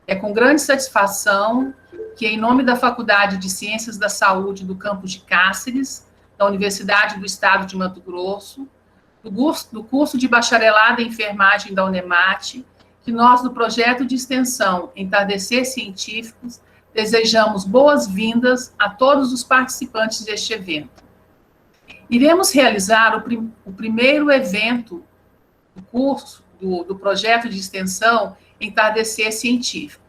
É com grande satisfação que, em nome da Faculdade de Ciências da Saúde do campus de Cáceres, da Universidade do Estado de Mato Grosso, do curso de Bacharelado em Enfermagem da Unemate, que nós, do projeto de extensão Entardecer Científicos, desejamos boas-vindas a todos os participantes deste evento. Iremos realizar o primeiro evento do curso, do projeto de extensão Entardecer Científico.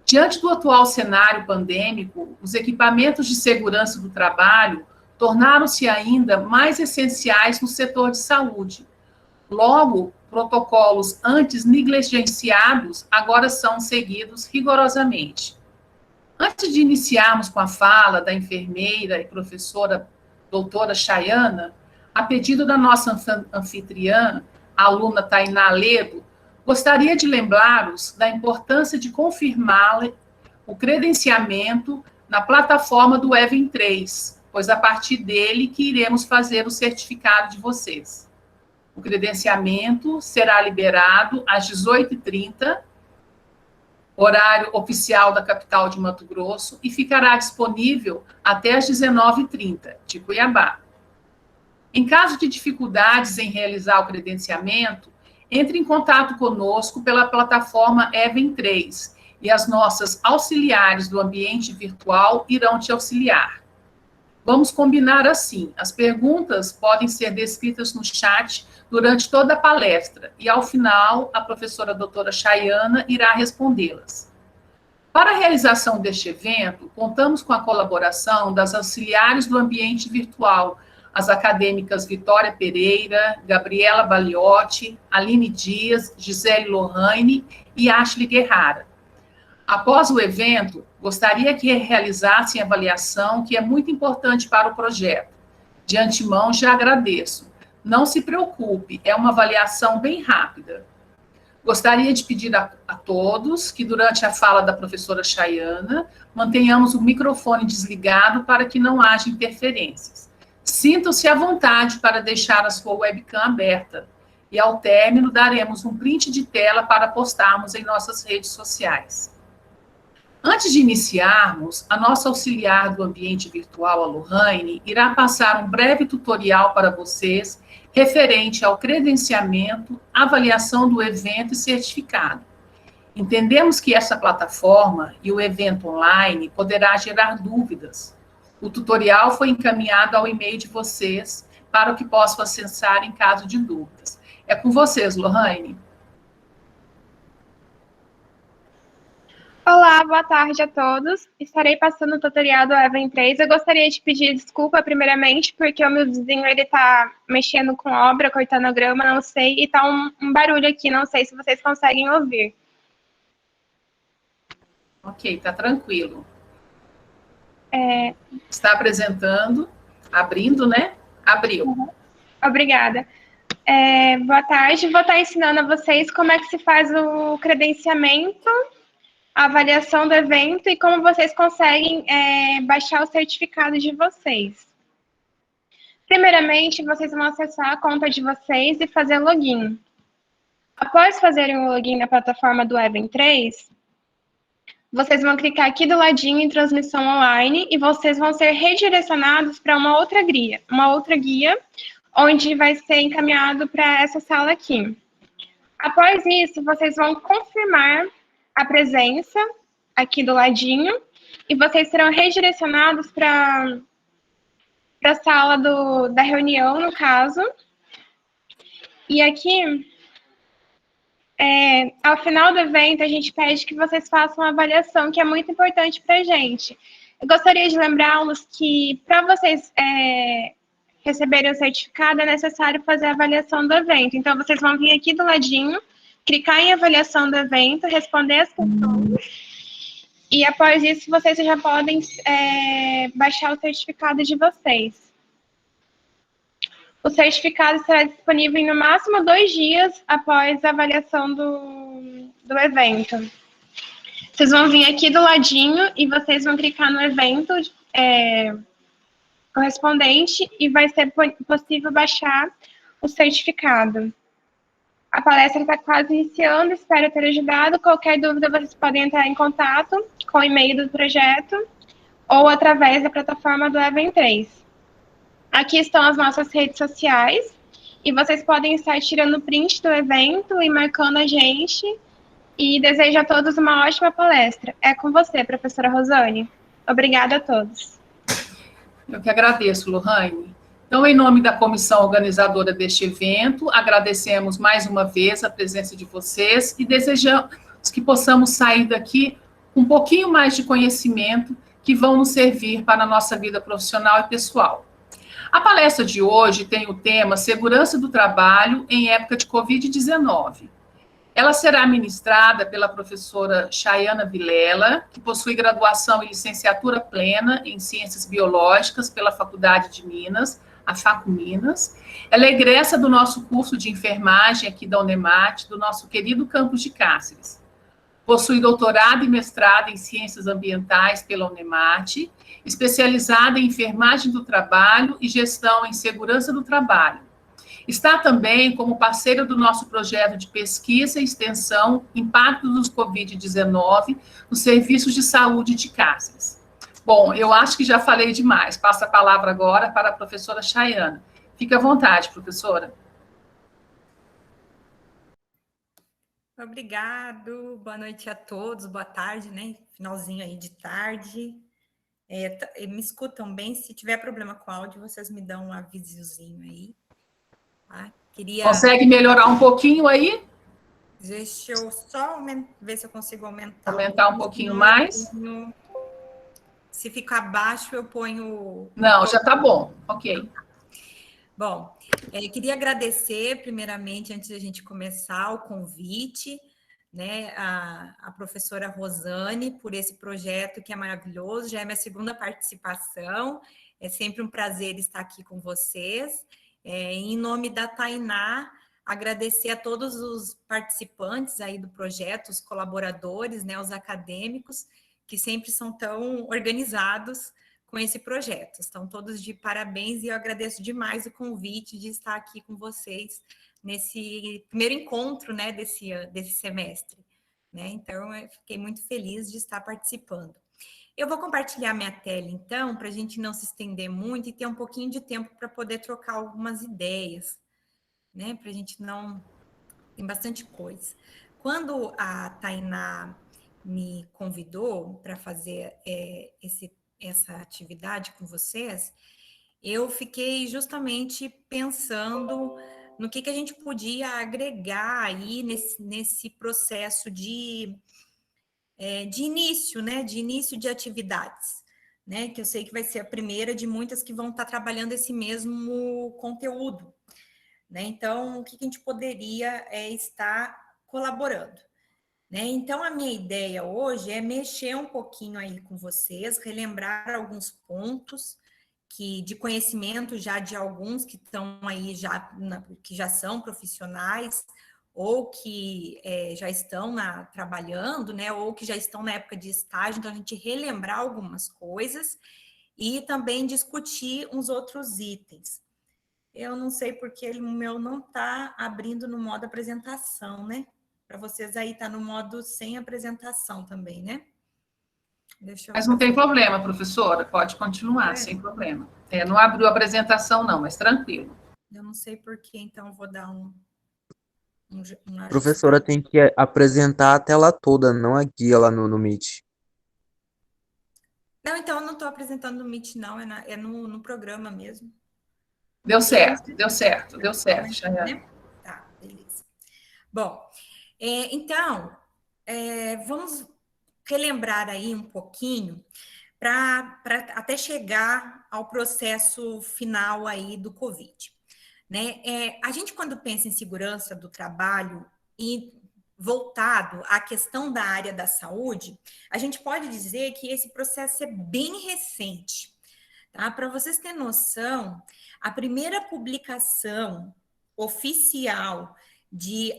Diante do atual cenário pandêmico, os equipamentos de segurança do trabalho tornaram-se ainda mais essenciais no setor de saúde. Logo, protocolos antes negligenciados agora são seguidos rigorosamente. Antes de iniciarmos com a fala da enfermeira e professora doutora Chayana, a pedido da nossa anfitriã, a aluna Tainá Ledo, gostaria de lembrá-los da importância de confirmar o credenciamento na plataforma do Even 3, pois a partir dele que iremos fazer o certificado de vocês. O credenciamento será liberado às 18h30, horário oficial da capital de Mato Grosso, e ficará disponível até às 19h30, de Cuiabá. Em caso de dificuldades em realizar o credenciamento, entre em contato conosco pela plataforma Even 3 e as nossas auxiliares do ambiente virtual irão te auxiliar. Vamos combinar assim: as perguntas podem ser descritas no chat durante toda a palestra e, ao final, a professora doutora Chayana irá respondê-las. Para a realização deste evento, contamos com a colaboração das auxiliares do ambiente virtual, as acadêmicas Vitória Pereira, Gabriela Baliotti, Aline Dias, Gisele Lohane e Ashley Guerrara. Após o evento, gostaria que realizassem a avaliação, que é muito importante para o projeto. De antemão, já agradeço. Não se preocupe, é uma avaliação bem rápida. Gostaria de pedir a todos que, durante a fala da professora Chayana, mantenhamos o microfone desligado para que não haja interferências. Sintam-se à vontade para deixar a sua webcam aberta. E, ao término, daremos um print de tela para postarmos em nossas redes sociais. Antes de iniciarmos, a nossa auxiliar do ambiente virtual, a Lohane, irá passar um breve tutorial para vocês referente ao credenciamento, avaliação do evento e certificado. Entendemos que essa plataforma e o evento online poderá gerar dúvidas. O tutorial foi encaminhado ao e-mail de vocês para o que possam acessar em caso de dúvidas. É com vocês, Lohane. Olá, boa tarde a todos. Estarei passando o tutorial do Even 3. Eu gostaria de pedir desculpa, primeiramente, porque o meu vizinho, ele tá mexendo com obra, cortando a grama, não sei, e tá um barulho aqui, não sei se vocês conseguem ouvir. Ok, tá tranquilo. Está apresentando, abrindo, né? Abriu. Uhum. Obrigada. Boa tarde, vou estar ensinando a vocês como é que se faz o credenciamento, a avaliação do evento e como vocês conseguem baixar o certificado de vocês. Primeiramente, vocês vão acessar a conta de vocês e fazer login. Após fazerem o login na plataforma do Even 3, vocês vão clicar aqui do ladinho em transmissão online e vocês vão ser redirecionados para uma outra guia, onde vai ser encaminhado para essa sala aqui. Após isso, vocês vão confirmar a presença aqui do ladinho e vocês serão redirecionados para a sala da reunião, no caso. E aqui, ao final do evento, a gente pede que vocês façam uma avaliação, que é muito importante para a gente. Eu gostaria de lembrá-los que, para vocês receberem o certificado, é necessário fazer a avaliação do evento. Então, vocês vão vir aqui do ladinho, clicar em avaliação do evento, responder as questões, e após isso vocês já podem baixar o certificado de vocês. O certificado será disponível em no máximo 2 dias após a avaliação do evento. Vocês vão vir aqui do ladinho e vocês vão clicar no evento correspondente e vai ser possível baixar o certificado. A palestra está quase iniciando, espero ter ajudado. Qualquer dúvida, vocês podem entrar em contato com o e-mail do projeto ou através da plataforma do Event3. Aqui estão as nossas redes sociais e vocês podem estar tirando print do evento e marcando a gente. E desejo a todos uma ótima palestra. É com você, professora Rosane. Obrigada a todos. Eu que agradeço, Lohane. Então, em nome da comissão organizadora deste evento, agradecemos mais uma vez a presença de vocês e desejamos que possamos sair daqui com um pouquinho mais de conhecimento que vão nos servir para a nossa vida profissional e pessoal. A palestra de hoje tem o tema Segurança do Trabalho em época de Covid-19. Ela será ministrada pela professora Chayana Vilela, que possui graduação e licenciatura plena em Ciências Biológicas pela Faculdade de Minas, a Facu Minas. Ela é egressa do nosso curso de enfermagem aqui da Unemate, do nosso querido campus de Cáceres. Possui doutorado e mestrado em Ciências Ambientais pela Unemate, especializada em enfermagem do trabalho e gestão em segurança do trabalho. Está também como parceira do nosso projeto de pesquisa e extensão Impactos do Covid-19 nos serviços de saúde de Cáceres. Bom, eu acho que já falei demais. Passo a palavra agora para a professora Chayana. Fique à vontade, professora. Obrigado, boa noite a todos, boa tarde, né? Finalzinho aí de tarde. Me escutam bem? Se tiver problema com áudio, vocês me dão um avisozinho aí. Tá? Consegue melhorar um pouquinho aí? Deixa eu só ver se eu consigo aumentar. Aumentar um pouquinho mais? Se ficar baixo, eu ponho... Não, já está bom. Ok. Bom, queria agradecer, primeiramente, antes da gente começar, o convite, né, a professora Rosane, por esse projeto que é maravilhoso. Já é minha segunda participação. É sempre um prazer estar aqui com vocês. Em nome da Tainá, agradecer a todos os participantes aí do projeto, os colaboradores, né, os acadêmicos, que sempre são tão organizados com esse projeto. Estão todos de parabéns e eu agradeço demais o convite de estar aqui com vocês nesse primeiro encontro, né, desse semestre. Né? Então, eu fiquei muito feliz de estar participando. Eu vou compartilhar minha tela, então, para a gente não se estender muito e ter um pouquinho de tempo para poder trocar algumas ideias, né? Para a gente não... Tem bastante coisa. Quando a Tainá me convidou para fazer essa atividade com vocês, eu fiquei justamente pensando no que a gente podia agregar aí nesse processo de início, né? De início de atividades, né? Que eu sei que vai ser a primeira de muitas que vão estar trabalhando esse mesmo conteúdo, né? Então, o que a gente poderia estar colaborando? Né? Então, a minha ideia hoje é mexer um pouquinho aí com vocês, relembrar alguns pontos de conhecimento já de alguns que estão aí, que já são profissionais, ou que já estão trabalhando, né? Ou que já estão na época de estágio, então a gente relembrar algumas coisas e também discutir uns outros itens. Eu não sei porque o meu não está abrindo no modo apresentação, né? Para vocês aí tá no modo sem apresentação também, né? Mas não tem problema, professora, pode continuar, sem problema. Não abriu a apresentação não, mas tranquilo. Eu não sei por que, então vou dar Professora, tem que apresentar a tela toda, não a guia lá no Meet. Não, então eu não estou apresentando no Meet, não, é no programa mesmo. Deu certo, Chayana. Né? Tá, beleza. Bom, então, vamos relembrar aí um pouquinho para até chegar ao processo final aí do Covid. Né? A gente, quando pensa em segurança do trabalho e voltado à questão da área da saúde, a gente pode dizer que esse processo é bem recente. Tá? Para vocês terem noção, a primeira publicação oficial de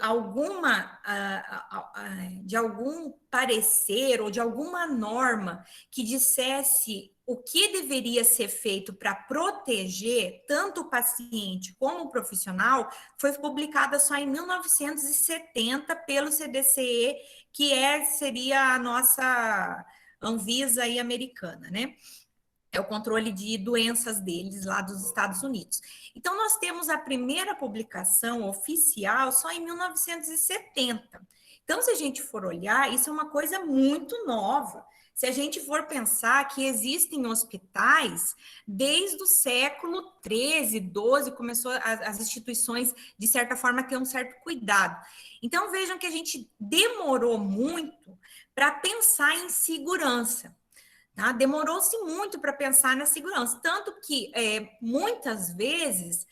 de algum parecer ou de alguma norma que dissesse o que deveria ser feito para proteger tanto o paciente como o profissional, foi publicada só em 1970 pelo CDCE, que seria a nossa Anvisa aí americana, né? É o controle de doenças deles lá dos Estados Unidos. Então, nós temos a primeira publicação oficial só em 1970. Então, se a gente for olhar, isso é uma coisa muito nova. Se a gente for pensar que existem hospitais desde o século 13, 12, começou as instituições, de certa forma, a ter um certo cuidado. Então, vejam que a gente demorou muito para pensar em segurança. Tá? Demorou-se muito para pensar na segurança, tanto que muitas vezes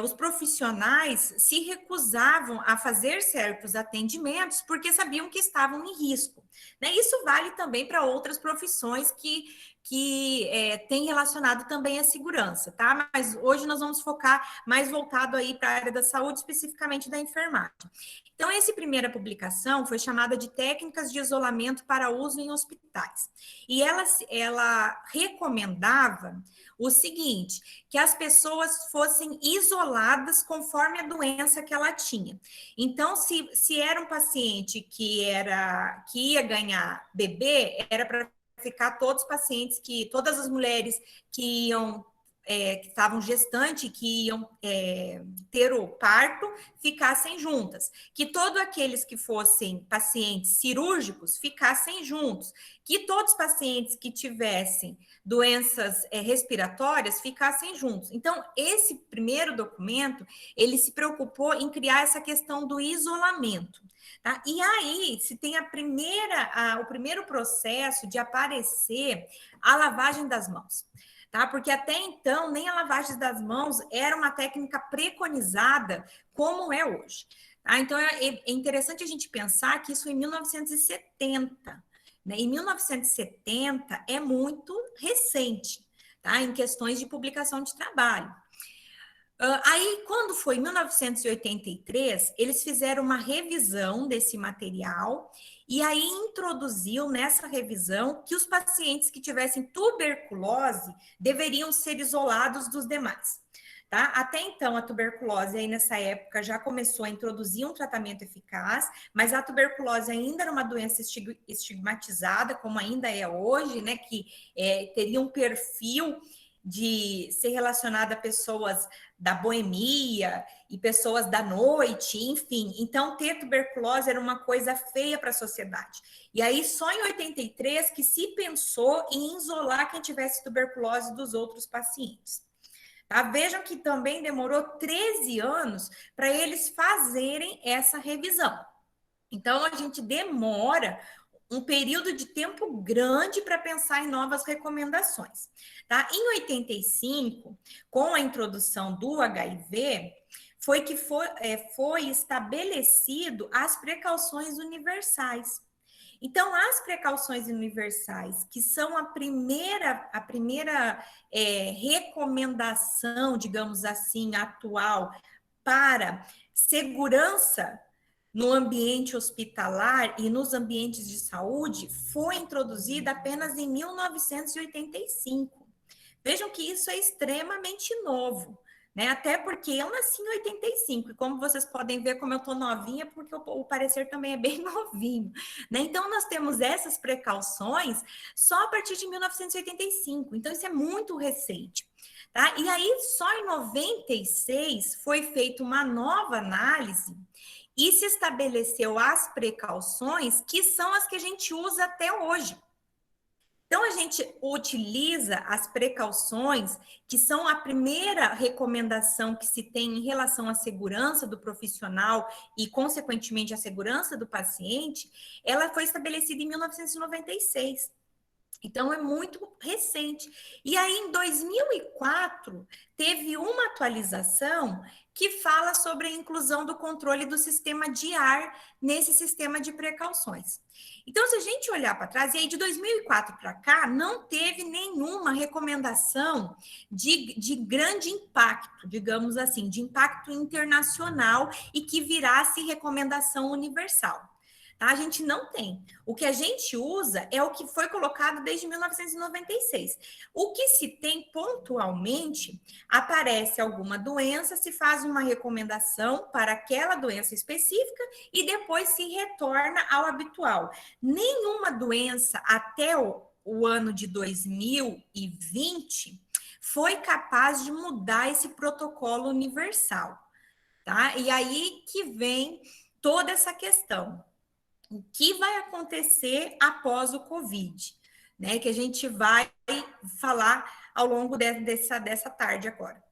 os profissionais se recusavam a fazer certos atendimentos porque sabiam que estavam em risco. Né? Isso vale também para outras profissões que têm relacionado também à segurança, tá? Mas hoje nós vamos focar mais voltado aí para a área da saúde, especificamente da enfermagem. Então, essa primeira publicação foi chamada de Técnicas de Isolamento para Uso em Hospitais. E ela recomendava o seguinte, que as pessoas fossem isoladas conforme a doença que ela tinha. Então, se era um paciente que ia ganhar bebê, era para ficar todas as mulheres que estavam gestantes, que iam ter o parto, ficassem juntas. Que todos aqueles que fossem pacientes cirúrgicos ficassem juntos. Que todos os pacientes que tivessem doenças respiratórias ficassem juntos. Então, esse primeiro documento, ele se preocupou em criar essa questão do isolamento. Tá? E aí, se tem o primeiro processo de aparecer a lavagem das mãos. Tá? Porque até então, nem a lavagem das mãos era uma técnica preconizada como é hoje. Tá? Então, é interessante a gente pensar que isso em 1970. Né? Em 1970 é muito recente, tá? Em questões de publicação de trabalho. Aí, quando foi em 1983, eles fizeram uma revisão desse material e aí introduziu nessa revisão que os pacientes que tivessem tuberculose deveriam ser isolados dos demais. Tá? Até então, a tuberculose aí nessa época já começou a introduzir um tratamento eficaz, mas a tuberculose ainda era uma doença estigmatizada, como ainda é hoje, né? Que teria um perfil de ser relacionada a pessoas da boemia e pessoas da noite, enfim. Então, ter tuberculose era uma coisa feia para a sociedade. E aí, só em 83 que se pensou em isolar quem tivesse tuberculose dos outros pacientes. Tá? Vejam que também demorou 13 anos para eles fazerem essa revisão. Então, a gente demora um período de tempo grande para pensar em novas recomendações. Tá? Em 85, com a introdução do HIV, foi estabelecido as precauções universais. Então, as precauções universais, que são a primeira recomendação, digamos assim, atual para segurança no ambiente hospitalar e nos ambientes de saúde, foi introduzida apenas em 1985. Vejam que isso é extremamente novo, né? Até porque eu nasci em 85, e como vocês podem ver, como eu estou novinha, porque o parecer também é bem novinho, né? Então, nós temos essas precauções só a partir de 1985, então isso é muito recente. Tá? E aí, só em 96 foi feita uma nova análise e se estabeleceu as precauções que são as que a gente usa até hoje. Então, a gente utiliza as precauções, que são a primeira recomendação que se tem em relação à segurança do profissional e, consequentemente, à segurança do paciente, ela foi estabelecida em 1996. Então, é muito recente. E aí, em 2004, teve uma atualização que fala sobre a inclusão do controle do sistema de ar nesse sistema de precauções. Então, se a gente olhar para trás, e aí de 2004 para cá, não teve nenhuma recomendação de grande impacto, digamos assim, de impacto internacional e que virasse recomendação universal. Tá? A gente não tem. O que a gente usa é o que foi colocado desde 1996. O que se tem pontualmente, aparece alguma doença, se faz uma recomendação para aquela doença específica e depois se retorna ao habitual. Nenhuma doença até o ano de 2020 foi capaz de mudar esse protocolo universal. Tá? E aí que vem toda essa questão. O que vai acontecer após o Covid, né? Que a gente vai falar ao longo dessa tarde agora.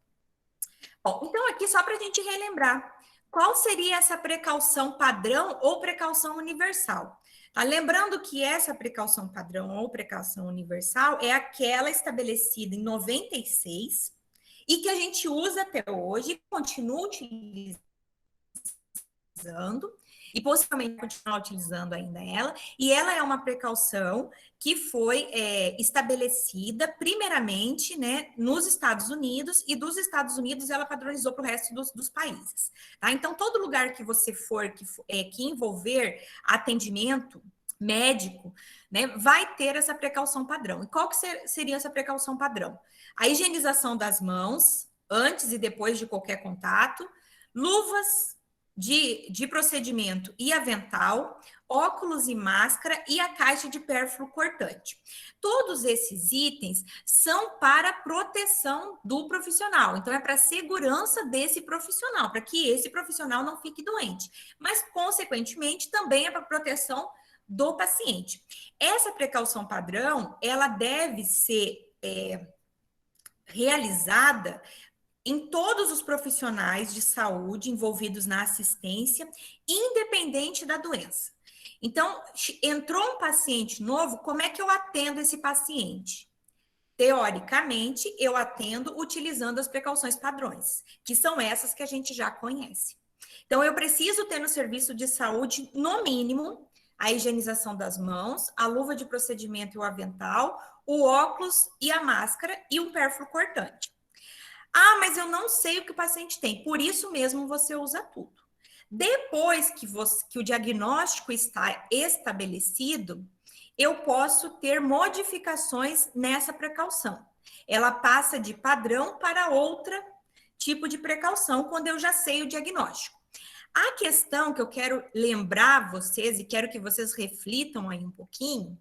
Bom, então aqui só para a gente relembrar, qual seria essa precaução padrão ou precaução universal? Tá? Lembrando que essa precaução padrão ou precaução universal é aquela estabelecida em 96 e que a gente usa até hoje, continua utilizando, e possivelmente continuar utilizando ainda ela, e ela é uma precaução que foi estabelecida primeiramente, né, nos Estados Unidos, e dos Estados Unidos ela padronizou para o resto dos países. Tá? Então, todo lugar que você for que envolver atendimento médico, né, vai ter essa precaução padrão. E qual que seria essa precaução padrão? A higienização das mãos, antes e depois de qualquer contato, luvas de procedimento e avental, óculos e máscara e a caixa de pérfuro cortante. Todos esses itens são para proteção do profissional, então é para a segurança desse profissional, para que esse profissional não fique doente, mas consequentemente também é para proteção do paciente. Essa precaução padrão, ela deve ser realizada em todos os profissionais de saúde envolvidos na assistência, independente da doença. Então, entrou um paciente novo, como é que eu atendo esse paciente? Teoricamente, eu atendo utilizando as precauções padrões, que são essas que a gente já conhece. Então, eu preciso ter no serviço de saúde, no mínimo, a higienização das mãos, a luva de procedimento e o avental, o óculos e a máscara e um pérfuro cortante. Ah, mas eu não sei o que o paciente tem. Por isso mesmo você usa tudo. Depois que o diagnóstico está estabelecido, eu posso ter modificações nessa precaução. Ela passa de padrão para outro tipo de precaução quando eu já sei o diagnóstico. A questão que eu quero lembrar vocês e quero que vocês reflitam aí um pouquinho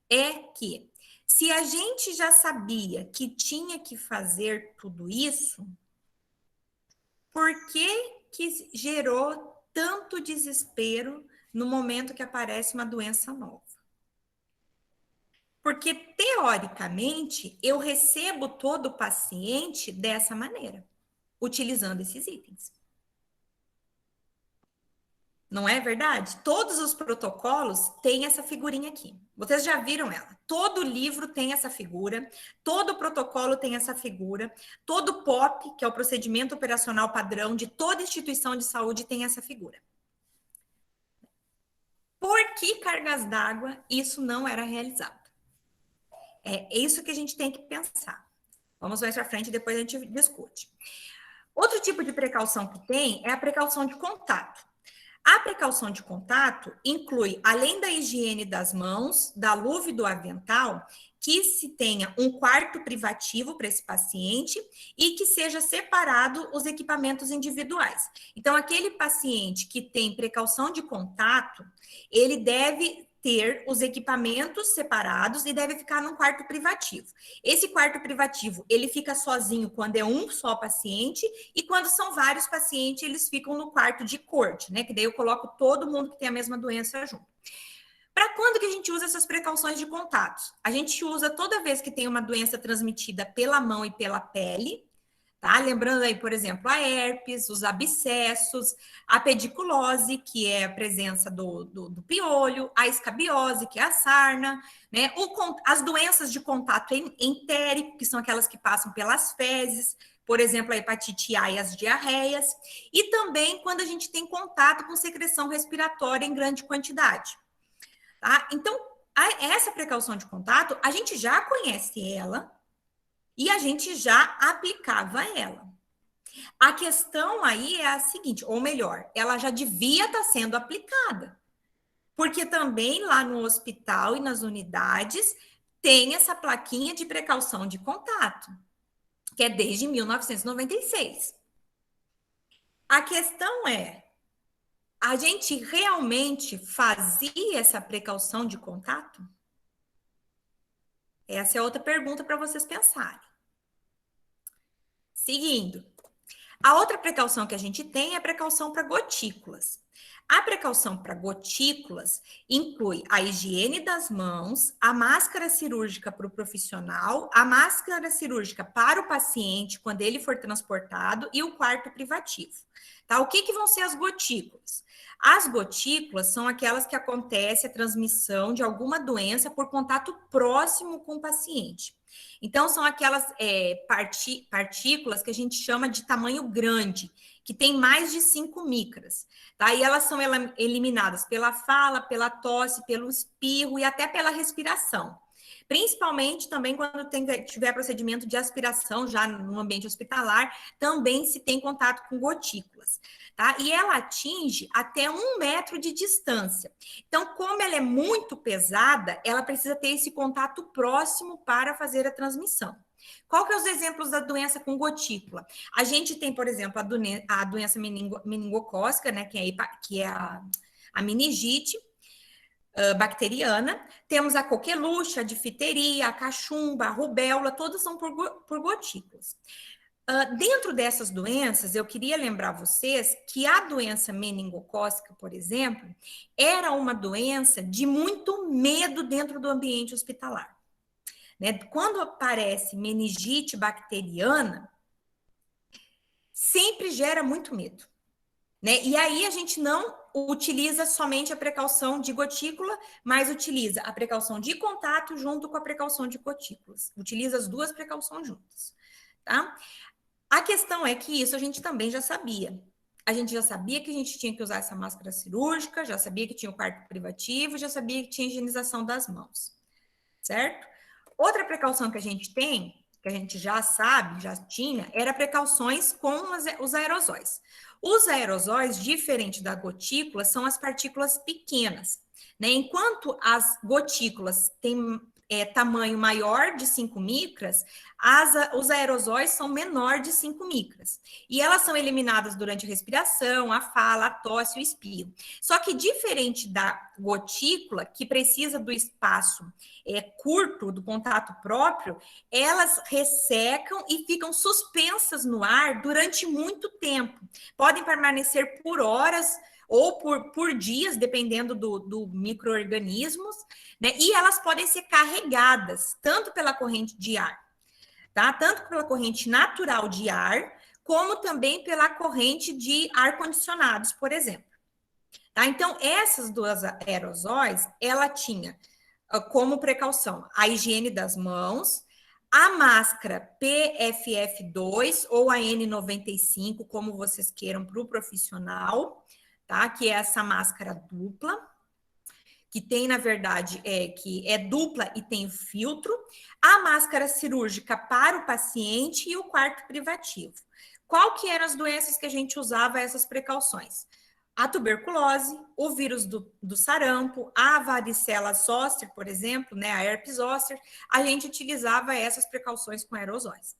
é que se a gente já sabia que tinha que fazer tudo isso, por que gerou tanto desespero no momento que aparece uma doença nova? Porque, teoricamente, eu recebo todo o paciente dessa maneira, utilizando esses itens. Não é verdade? Todos os protocolos têm essa figurinha aqui. Vocês já viram ela. Todo livro tem essa figura, todo protocolo tem essa figura, todo POP, que é o procedimento operacional padrão de toda instituição de saúde, tem essa figura. Por que cargas d'água isso não era realizado? É isso que a gente tem que pensar. Vamos mais para frente, depois a gente discute. Outro tipo de precaução que tem é a precaução de contato. A precaução de contato inclui, além da higiene das mãos, da luva e do avental, que se tenha um quarto privativo para esse paciente e que seja separado os equipamentos individuais. Então, aquele paciente que tem precaução de contato, ele deve ter os equipamentos separados e deve ficar num quarto privativo. Esse quarto privativo, ele fica sozinho quando é um só paciente e quando são vários pacientes, eles ficam no quarto de corte, né? Que daí eu coloco todo mundo que tem a mesma doença junto. Para quando que a gente usa essas precauções de contatos? A gente usa toda vez que tem uma doença transmitida pela mão e pela pele, Tá? Lembrando aí, por exemplo, a herpes, os abscessos, a pediculose, que é a presença do piolho, a escabiose, que é a sarna, né? As doenças de contato entérico, que são aquelas que passam pelas fezes, por exemplo, a hepatite A e as diarreias, e também quando a gente tem contato com secreção respiratória em grande quantidade. Tá? Então, essa precaução de contato, a gente já conhece ela e a gente já aplicava ela. A questão aí é a seguinte, ou melhor, ela já devia estar sendo aplicada, porque também lá no hospital e nas unidades tem essa plaquinha de precaução de contato, que é desde 1996. A questão é, a gente realmente fazia essa precaução de contato? Essa é outra pergunta para vocês pensarem. Seguindo, a outra precaução que a gente tem é a precaução para gotículas. A precaução para gotículas inclui a higiene das mãos, a máscara cirúrgica para o profissional, a máscara cirúrgica para o paciente quando ele for transportado e o quarto privativo. Tá? O que vão ser as gotículas? As gotículas são aquelas que acontece a transmissão de alguma doença por contato próximo com o paciente. Então, são aquelas partículas que a gente chama de tamanho grande, que tem mais de 5 micras, tá? E elas são eliminadas pela fala, pela tosse, pelo espirro e até pela respiração. Principalmente também quando tiver procedimento de aspiração já no ambiente hospitalar, também se tem contato com gotículas, tá? E ela atinge até 1 metro de distância. Então, como ela é muito pesada, ela precisa ter esse contato próximo para fazer a transmissão. Qual que é os exemplos da doença com gotícula? A gente tem, por exemplo, a doença meningocócica, né, que é a meningite bacteriana. Temos a coqueluche, a difteria, a cachumba, a rubéola, todas são por gotículas. Dentro dessas doenças, eu queria lembrar vocês que a doença meningocócica, por exemplo, era uma doença de muito medo dentro do ambiente hospitalar. Né? Quando aparece meningite bacteriana, sempre gera muito medo. Né? E aí a gente não utiliza somente a precaução de gotícula, mas utiliza a precaução de contato junto com a precaução de gotículas. Utiliza as duas precauções juntas. Tá? A questão é que isso a gente também já sabia. A gente já sabia que a gente tinha que usar essa máscara cirúrgica, já sabia que tinha o quarto privativo, já sabia que tinha higienização das mãos. Certo? Outra precaução que a gente tem, que a gente já sabe, já tinha, era precauções com os aerosóis. Os aerosóis, diferente da gotícula, são as partículas pequenas. Né? Enquanto as gotículas têm tamanho maior de 5 micras, os aerosóis são menor de 5 micras. E elas são eliminadas durante a respiração, a fala, a tosse e o espirro. Só que diferente da gotícula, que precisa do espaço curto, do contato próprio, elas ressecam e ficam suspensas no ar durante muito tempo. Podem permanecer por horas ou por dias, dependendo do micro-organismos, né? E elas podem ser carregadas, tanto pela corrente de ar, tá? Tanto pela corrente natural de ar, como também pela corrente de ar-condicionados, por exemplo. Tá? Então, essas duas aerosóis, ela tinha como precaução a higiene das mãos, a máscara PFF2 ou a N95, como vocês queiram, para o profissional, tá? Que é essa máscara dupla, que tem, na verdade, que é dupla e tem filtro, a máscara cirúrgica para o paciente e o quarto privativo. Qual que eram as doenças que a gente usava essas precauções? A tuberculose, o vírus do sarampo, a varicela zoster, por exemplo, né, a herpes zoster, a gente utilizava essas precauções com aerosóis.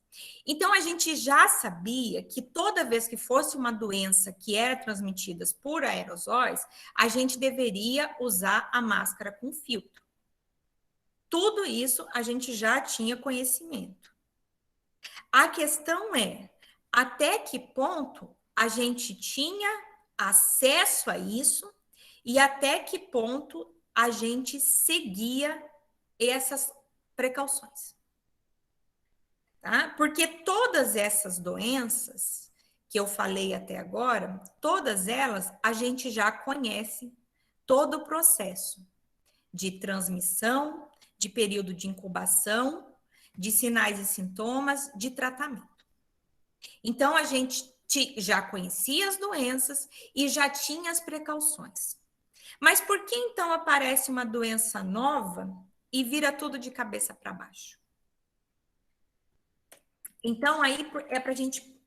Então, a gente já sabia que toda vez que fosse uma doença que era transmitida por aerosóis, a gente deveria usar a máscara com filtro. Tudo isso a gente já tinha conhecimento. A questão é, até que ponto a gente tinha acesso a isso e até que ponto a gente seguia essas precauções. tá? Porque todas essas doenças que eu falei até agora, todas elas a gente já conhece todo o processo de transmissão, de período de incubação, de sinais e sintomas, de tratamento. Então, a gente já conhecia as doenças e já tinha as precauções. Mas por que então aparece uma doença nova e vira tudo de cabeça para baixo? Então, aí é para a gente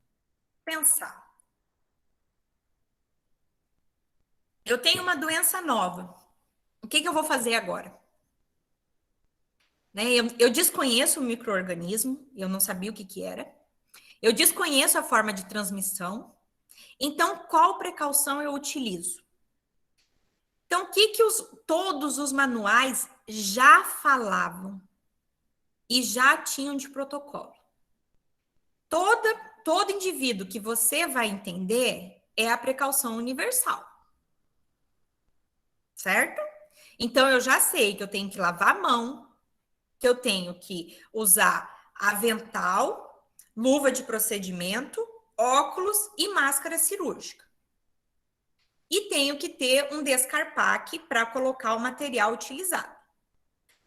pensar. Eu tenho uma doença nova. O que eu vou fazer agora? Né? Eu desconheço o micro-organismo, eu não sabia o que era. Eu desconheço a forma de transmissão. Então, qual precaução eu utilizo? Então, o que todos os manuais já falavam e já tinham de protocolo? Todo indivíduo que você vai entender é a precaução universal. Certo? Então, eu já sei que eu tenho que lavar a mão, que eu tenho que usar avental, luva de procedimento, óculos e máscara cirúrgica. E tenho que ter um descarpaque para colocar o material utilizado.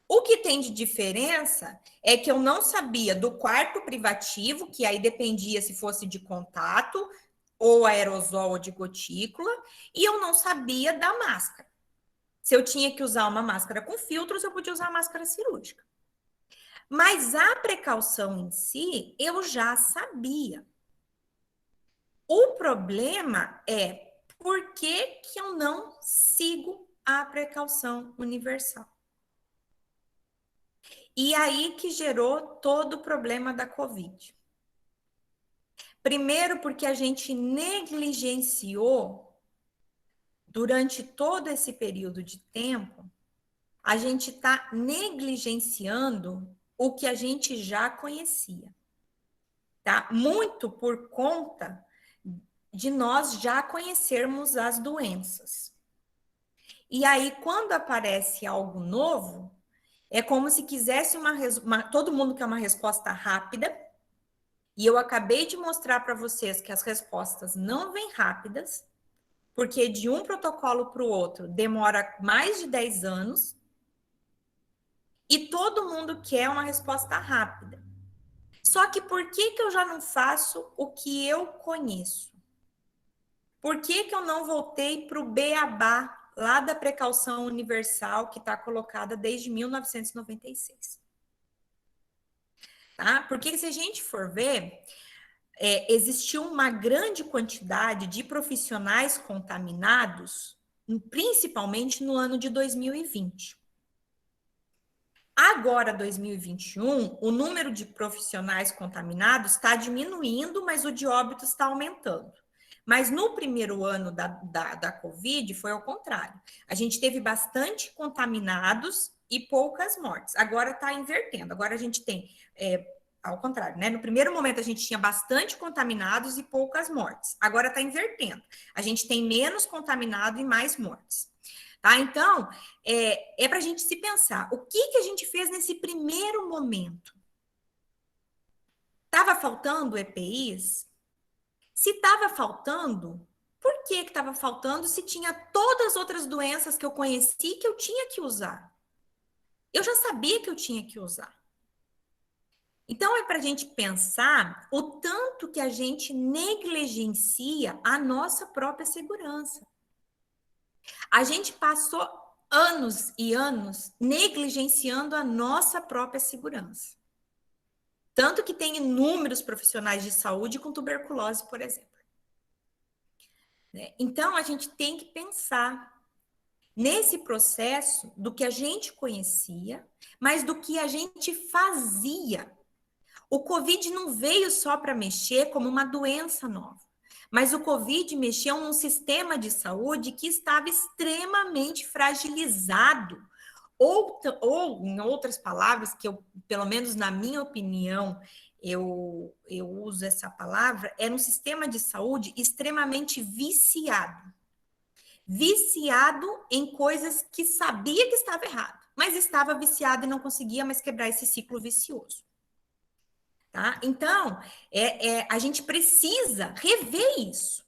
O que tem de diferença é que eu não sabia do quarto privativo, que aí dependia se fosse de contato, ou aerosol ou de gotícula, e eu não sabia da máscara. Se eu tinha que usar uma máscara com filtros, eu podia usar a máscara cirúrgica. Mas a precaução em si, eu já sabia. O problema é por que eu não sigo a precaução universal. E aí que gerou todo o problema da Covid. Primeiro, porque a gente negligenciou, durante todo esse período de tempo, a gente está negligenciando o que a gente já conhecia. Tá? Muito por conta de nós já conhecermos as doenças. E aí, quando aparece algo novo, é como se quisesse todo mundo quer uma resposta rápida, e eu acabei de mostrar para vocês que as respostas não vêm rápidas, porque de um protocolo para o outro demora mais de 10 anos, e todo mundo quer uma resposta rápida. Só que por que eu já não faço o que eu conheço? Por que eu não voltei para o beabá lá da precaução universal que está colocada desde 1996? Tá? Porque se a gente for ver, existiu uma grande quantidade de profissionais contaminados, principalmente no ano de 2020. Agora, 2021, o número de profissionais contaminados está diminuindo, mas o de óbitos está aumentando. Mas no primeiro ano da Covid foi ao contrário. A gente teve bastante contaminados e poucas mortes. Agora está invertendo. Agora a gente tem, ao contrário, né? No primeiro momento a gente tinha bastante contaminados e poucas mortes. Agora está invertendo. A gente tem menos contaminado e mais mortes. Tá? Então, é para a gente se pensar. O que a gente fez nesse primeiro momento? Estava faltando EPIs? Se estava faltando, por que estava faltando se tinha todas as outras doenças que eu conheci que eu tinha que usar? Eu já sabia que eu tinha que usar. Então, é para a gente pensar o tanto que a gente negligencia a nossa própria segurança. A gente passou anos e anos negligenciando a nossa própria segurança. Tanto que tem inúmeros profissionais de saúde com tuberculose, por exemplo. Então, a gente tem que pensar nesse processo do que a gente conhecia, mas do que a gente fazia. O Covid não veio só para mexer como uma doença nova, mas o Covid mexeu num sistema de saúde que estava extremamente fragilizado, ou em outras palavras, que eu, pelo menos na minha opinião, eu uso essa palavra, era um sistema de saúde extremamente viciado. Viciado em coisas que sabia que estava errado, mas estava viciado e não conseguia mais quebrar esse ciclo vicioso. tá? Então, a gente precisa rever isso,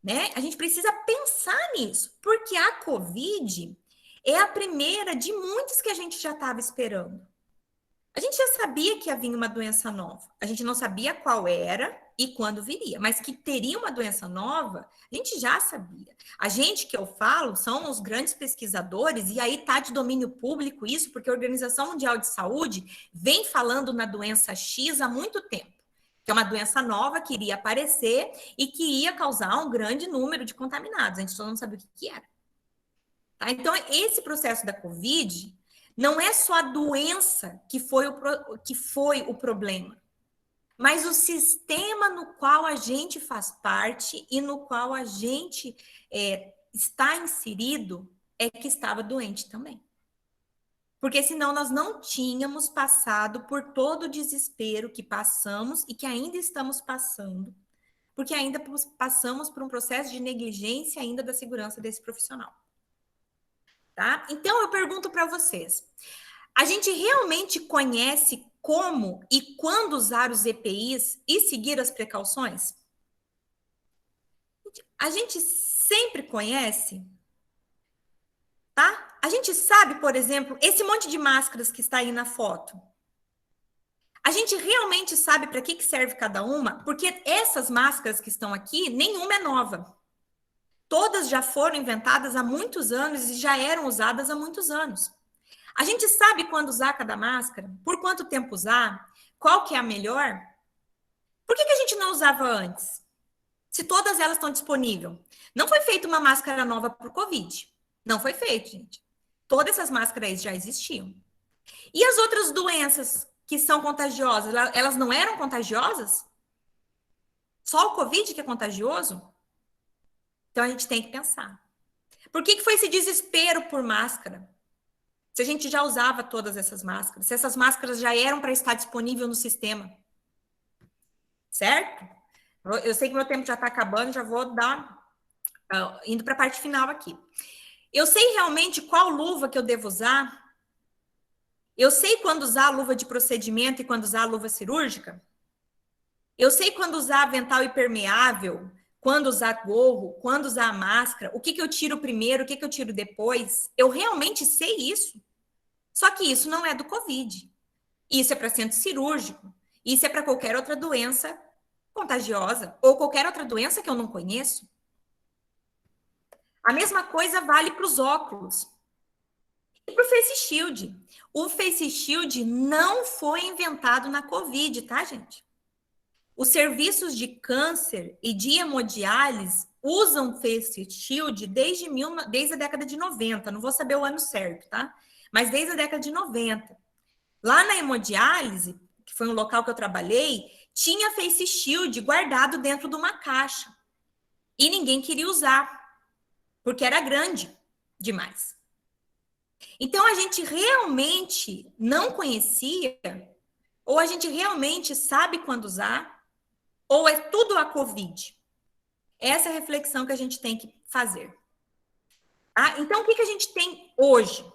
né? A gente precisa pensar nisso, porque a Covid é a primeira de muitas que a gente já estava esperando. A gente já sabia que havia uma doença nova. A gente não sabia qual era e quando viria, mas que teria uma doença nova, a gente já sabia. A gente que eu falo são os grandes pesquisadores, e aí está de domínio público isso, porque a Organização Mundial de Saúde vem falando na doença X há muito tempo, que é uma doença nova que iria aparecer e que ia causar um grande número de contaminados. A gente só não sabia o que era. Tá? Então, esse processo da Covid não é só a doença que foi o problema, mas o sistema no qual a gente faz parte e no qual a gente está inserido é que estava doente também. Porque senão nós não tínhamos passado por todo o desespero que passamos e que ainda estamos passando, porque ainda passamos por um processo de negligência ainda da segurança desse profissional. Tá? Então, eu pergunto para vocês, a gente realmente conhece como e quando usar os EPIs e seguir as precauções? A gente sempre conhece, tá? A gente sabe, por exemplo, esse monte de máscaras que está aí na foto. A gente realmente sabe para que serve cada uma? Porque essas máscaras que estão aqui, nenhuma é nova. Todas já foram inventadas há muitos anos e já eram usadas há muitos anos. A gente sabe quando usar cada máscara, por quanto tempo usar, qual que é a melhor. Por que a gente não usava antes? Se todas elas estão disponíveis. Não foi feita uma máscara nova para o Covid. Não foi feito, gente. Todas essas máscaras já existiam. E as outras doenças que são contagiosas, elas não eram contagiosas? Só o Covid que é contagioso? Então, a gente tem que pensar. Por que foi esse desespero por máscara? Se a gente já usava todas essas máscaras, se essas máscaras já eram para estar disponível no sistema. Certo? Eu sei que meu tempo já está acabando, já vou indo para a parte final aqui. Eu sei realmente qual luva que eu devo usar? Eu sei quando usar a luva de procedimento e quando usar a luva cirúrgica? Eu sei quando usar avental impermeável, quando usar gorro, quando usar a máscara, o que eu tiro primeiro, o que eu tiro depois. Eu realmente sei isso. Só que isso não é do Covid. Isso é para centro cirúrgico. Isso é para qualquer outra doença contagiosa ou qualquer outra doença que eu não conheço. A mesma coisa vale para os óculos. E para o Face Shield. O Face Shield não foi inventado na Covid, tá, gente? Os serviços de câncer e de hemodiálise usam Face Shield desde a década de 90. Não vou saber o ano certo, tá? Mas desde a década de 90. Lá na hemodiálise, que foi um local que eu trabalhei, tinha Face Shield guardado dentro de uma caixa. E ninguém queria usar, porque era grande demais. Então, a gente realmente não conhecia, ou a gente realmente sabe quando usar, ou é tudo a Covid? Essa é a reflexão que a gente tem que fazer. Tá? Então, o que a gente tem hoje?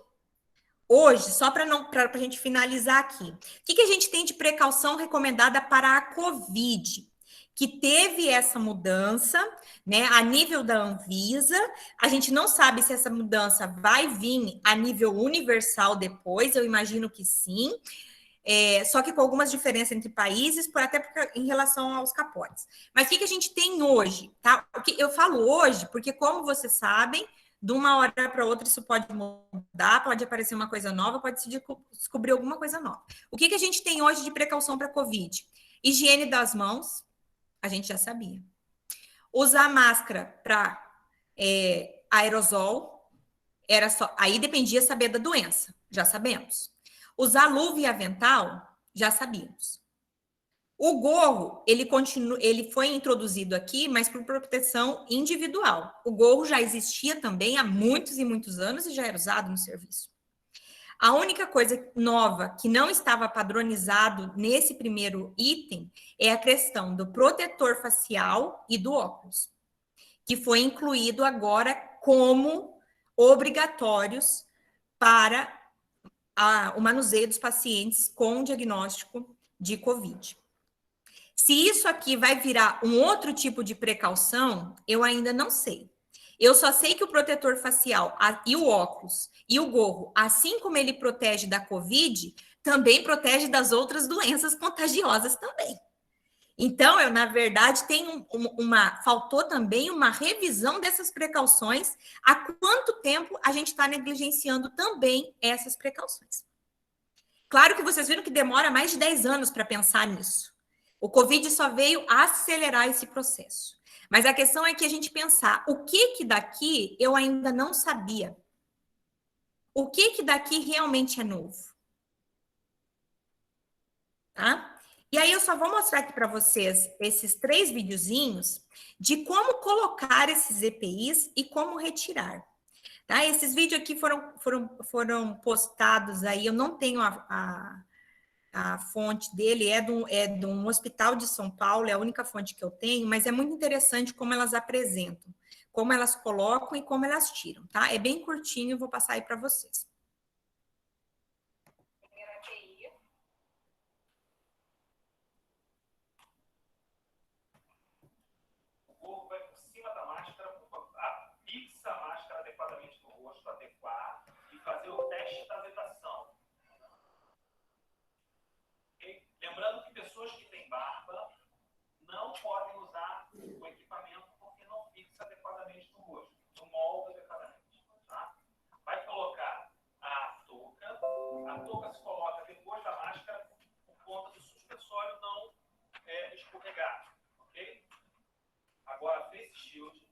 Hoje, só para a gente finalizar aqui, o que a gente tem de precaução recomendada para a Covid? Que teve essa mudança, né, a nível da Anvisa. A gente não sabe se essa mudança vai vir a nível universal depois, eu imagino que sim. Só que com algumas diferenças entre países, em relação aos capotes. Mas o que a gente tem hoje? Tá? Eu falo hoje porque, como vocês sabem, de uma hora para outra isso pode mudar, pode aparecer uma coisa nova, pode se descobrir alguma coisa nova. O que a gente tem hoje de precaução para a Covid? Higiene das mãos, a gente já sabia. Usar máscara para aerosol, aí dependia saber da doença, já sabemos. Usar luva e avental, já sabíamos. O gorro, ele foi introduzido aqui, mas por proteção individual. O gorro já existia também há muitos e muitos anos e já era usado no serviço. A única coisa nova que não estava padronizado nesse primeiro item é a questão do protetor facial e do óculos, que foi incluído agora como obrigatórios para o manuseio dos pacientes com diagnóstico de Covid. Se isso aqui vai virar um outro tipo de precaução, eu ainda não sei. Eu só sei que o protetor facial e o óculos e o gorro, assim como ele protege da Covid, também protege das outras doenças contagiosas também. Então, eu, na verdade, tenho faltou também uma revisão dessas precauções. Há quanto tempo a gente está negligenciando também essas precauções? Claro que vocês viram que demora mais de 10 anos para pensar nisso. O Covid só veio acelerar esse processo. Mas a questão é que a gente pensar, o que daqui eu ainda não sabia? O que daqui realmente é novo? Tá? E aí eu só vou mostrar aqui para vocês esses 3 videozinhos de como colocar esses EPIs e como retirar. Tá? Esses vídeos aqui foram postados aí, eu não tenho a fonte dele, é de um hospital de São Paulo, é a única fonte que eu tenho, mas é muito interessante como elas apresentam, como elas colocam e como elas tiram, tá? É bem curtinho, eu vou passar aí para vocês. Fixa a máscara adequadamente no rosto, adequar e fazer o teste da vedação. Okay? Lembrando que pessoas que têm barba não podem usar o equipamento porque não fixa adequadamente no rosto, não molda adequadamente. Tá? Vai colocar a touca se coloca depois da máscara por conta do suspensório não escorregar. Ok? Agora, face shield.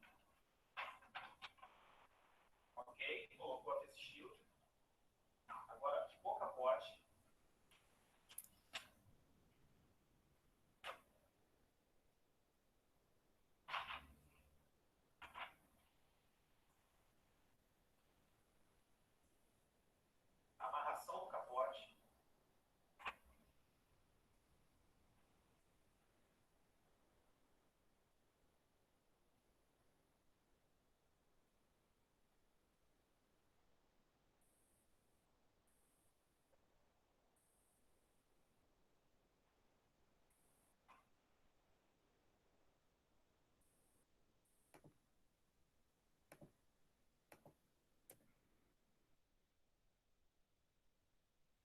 Ok, colocou a face shield. Agora, boca pote. Amarração do capote.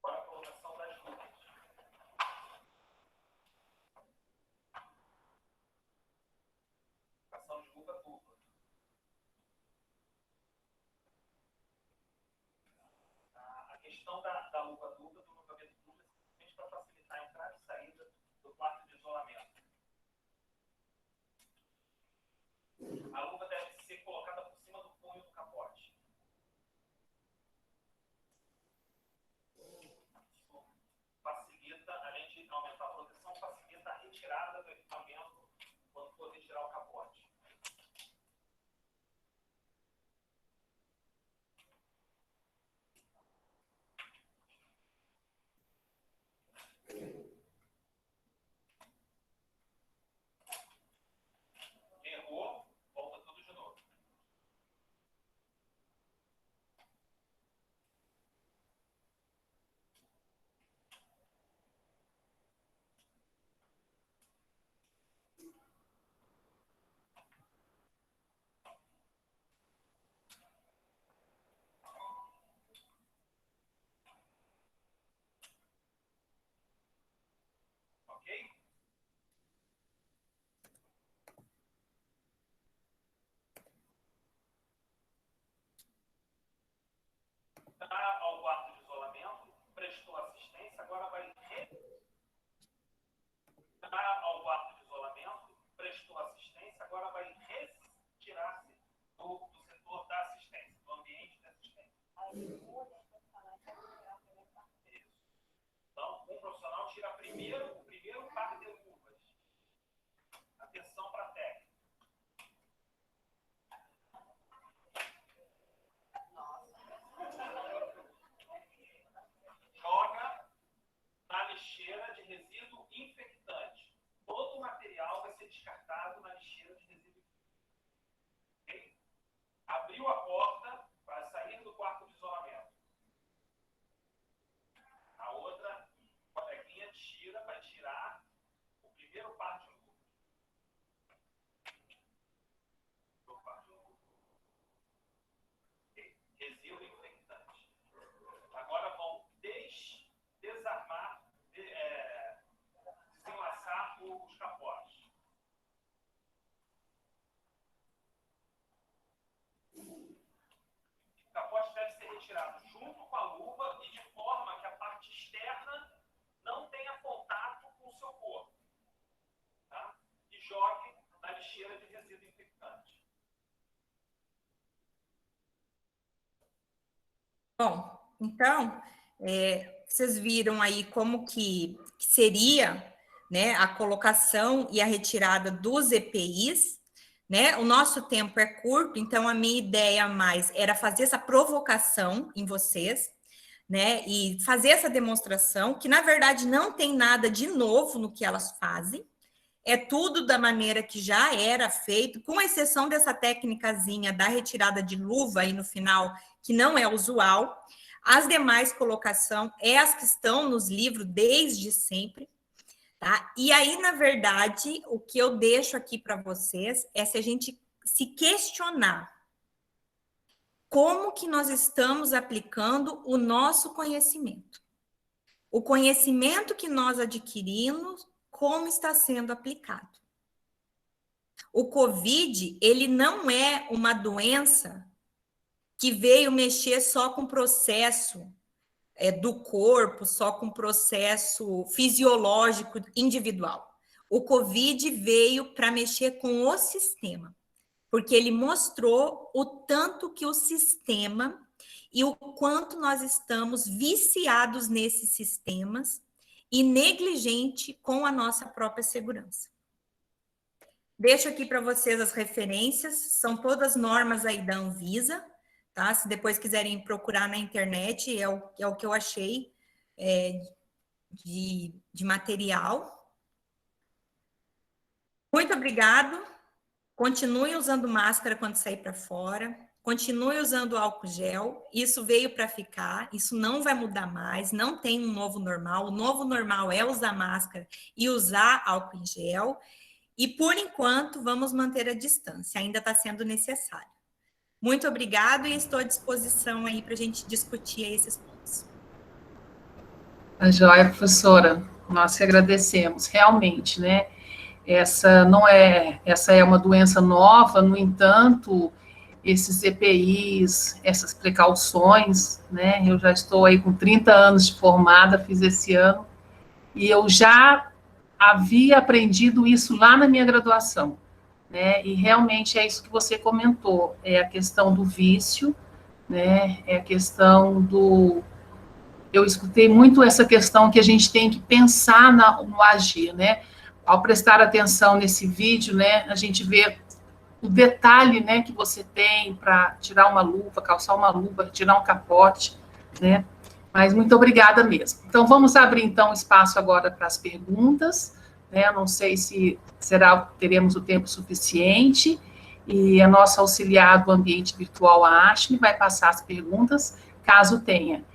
Agora a colocação das luvas. Colocação de luva dupla. A questão da luva dupla, do alongamento duplo, é simplesmente para facilitar a entrada e saída do quarto de isolamento. A luva deve ser colocada por cima do punho do capote. Isso facilita, além de aumentar a proteção, facilita a retirada do equipamento quando for retirar o capote. Errou, volta tudo de novo. Ok? Tá ao quarto de isolamento, prestou assistência, agora vai ao quarto de isolamento, prestou assistência, agora vai retirar-se do setor da assistência, do ambiente da assistência. Então, um profissional tira o primeiro par de luvas. Atenção para a técnica. Joga na lixeira de resíduo infectante. Todo o material vai ser descartado na lixeira de resíduo infectante. Okay? Abriu a porta para sair do quarto de isolamento. A outra coleguinha vai tirar retirado junto com a luva e de forma que a parte externa não tenha contato com o seu corpo. Tá? E jogue na lixeira de resíduo infectante. Bom, então, vocês viram aí como que seria, né, a colocação e a retirada dos EPIs, né? O nosso tempo é curto, então a minha ideia mais era fazer essa provocação em vocês, né? E fazer essa demonstração, que na verdade não tem nada de novo no que elas fazem, é tudo da maneira que já era feito, com exceção dessa técnicazinha da retirada de luva aí no final, que não é usual. As demais colocações é as que estão nos livros desde sempre, tá? E aí, na verdade, o que eu deixo aqui para vocês é se a gente se questionar como que nós estamos aplicando o nosso conhecimento. O conhecimento que nós adquirimos, como está sendo aplicado. O COVID, ele não é uma doença que veio mexer só com o processo do corpo, só com o processo fisiológico individual. O COVID veio para mexer com o sistema, porque ele mostrou o tanto que o sistema e o quanto nós estamos viciados nesses sistemas e negligente com a nossa própria segurança. Deixo aqui para vocês as referências, são todas normas aí da Anvisa, tá? Se depois quiserem procurar na internet, é o que eu achei de material. Muito obrigado. Continue usando máscara quando sair para fora. Continue usando álcool gel. Isso veio para ficar. Isso não vai mudar mais. Não tem um novo normal. O novo normal é usar máscara e usar álcool em gel. E, por enquanto, vamos manter a distância. Ainda está sendo necessário. Muito obrigado e estou à disposição aí para a gente discutir esses pontos. A joia, professora. Nós que agradecemos. Realmente, né? Essa é uma doença nova, no entanto, esses EPIs, essas precauções, né? Eu já estou aí com 30 anos de formada, fiz esse ano, e eu já havia aprendido isso lá na minha graduação, né? E realmente é isso que você comentou, é a questão do vício, né? É a questão do... Eu escutei muito essa questão que a gente tem que pensar no agir, né? Ao prestar atenção nesse vídeo, né, a gente vê o detalhe, né, que você tem para tirar uma luva, calçar uma luva, tirar um capote, né? Mas muito obrigada mesmo. Então, vamos abrir, então, espaço agora para as perguntas, né? Não sei se teremos o tempo suficiente, e a nossa auxiliar do ambiente virtual, a Ashley, vai passar as perguntas, caso tenha.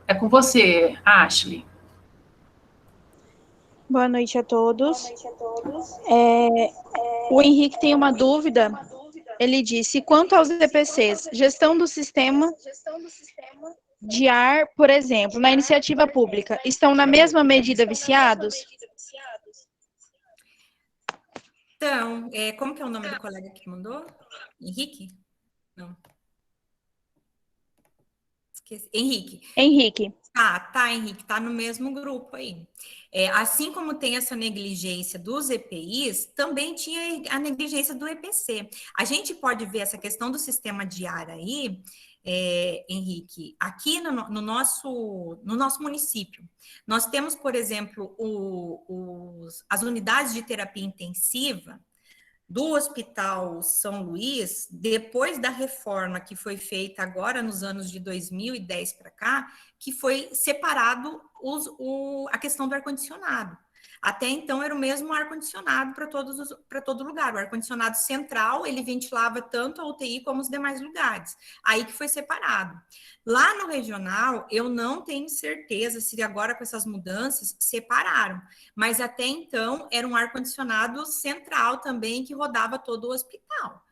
É com você, Ashley. Boa noite a todos. O Henrique tem uma dúvida. Ele disse, quanto aos EPCs, gestão do sistema de ar, por exemplo, na iniciativa pública, estão na mesma medida viciados? Então, como que é o nome do colega que mandou? Henrique? Não. Esqueci. Henrique. Tá, Henrique, tá no mesmo grupo aí. Assim como tem essa negligência dos EPIs, também tinha a negligência do EPC. A gente pode ver essa questão do sistema de ar aí, Henrique, aqui no nosso município. Nós temos, por exemplo, as unidades de terapia intensiva do Hospital São Luís, depois da reforma que foi feita agora nos anos de 2010 para cá, que foi separado a questão do ar-condicionado. Até então era o mesmo ar-condicionado para todo lugar. O ar-condicionado central, ele ventilava tanto a UTI como os demais lugares. Aí que foi separado. Lá no regional, eu não tenho certeza se agora com essas mudanças separaram. Mas até então era um ar-condicionado central também que rodava todo o hospital.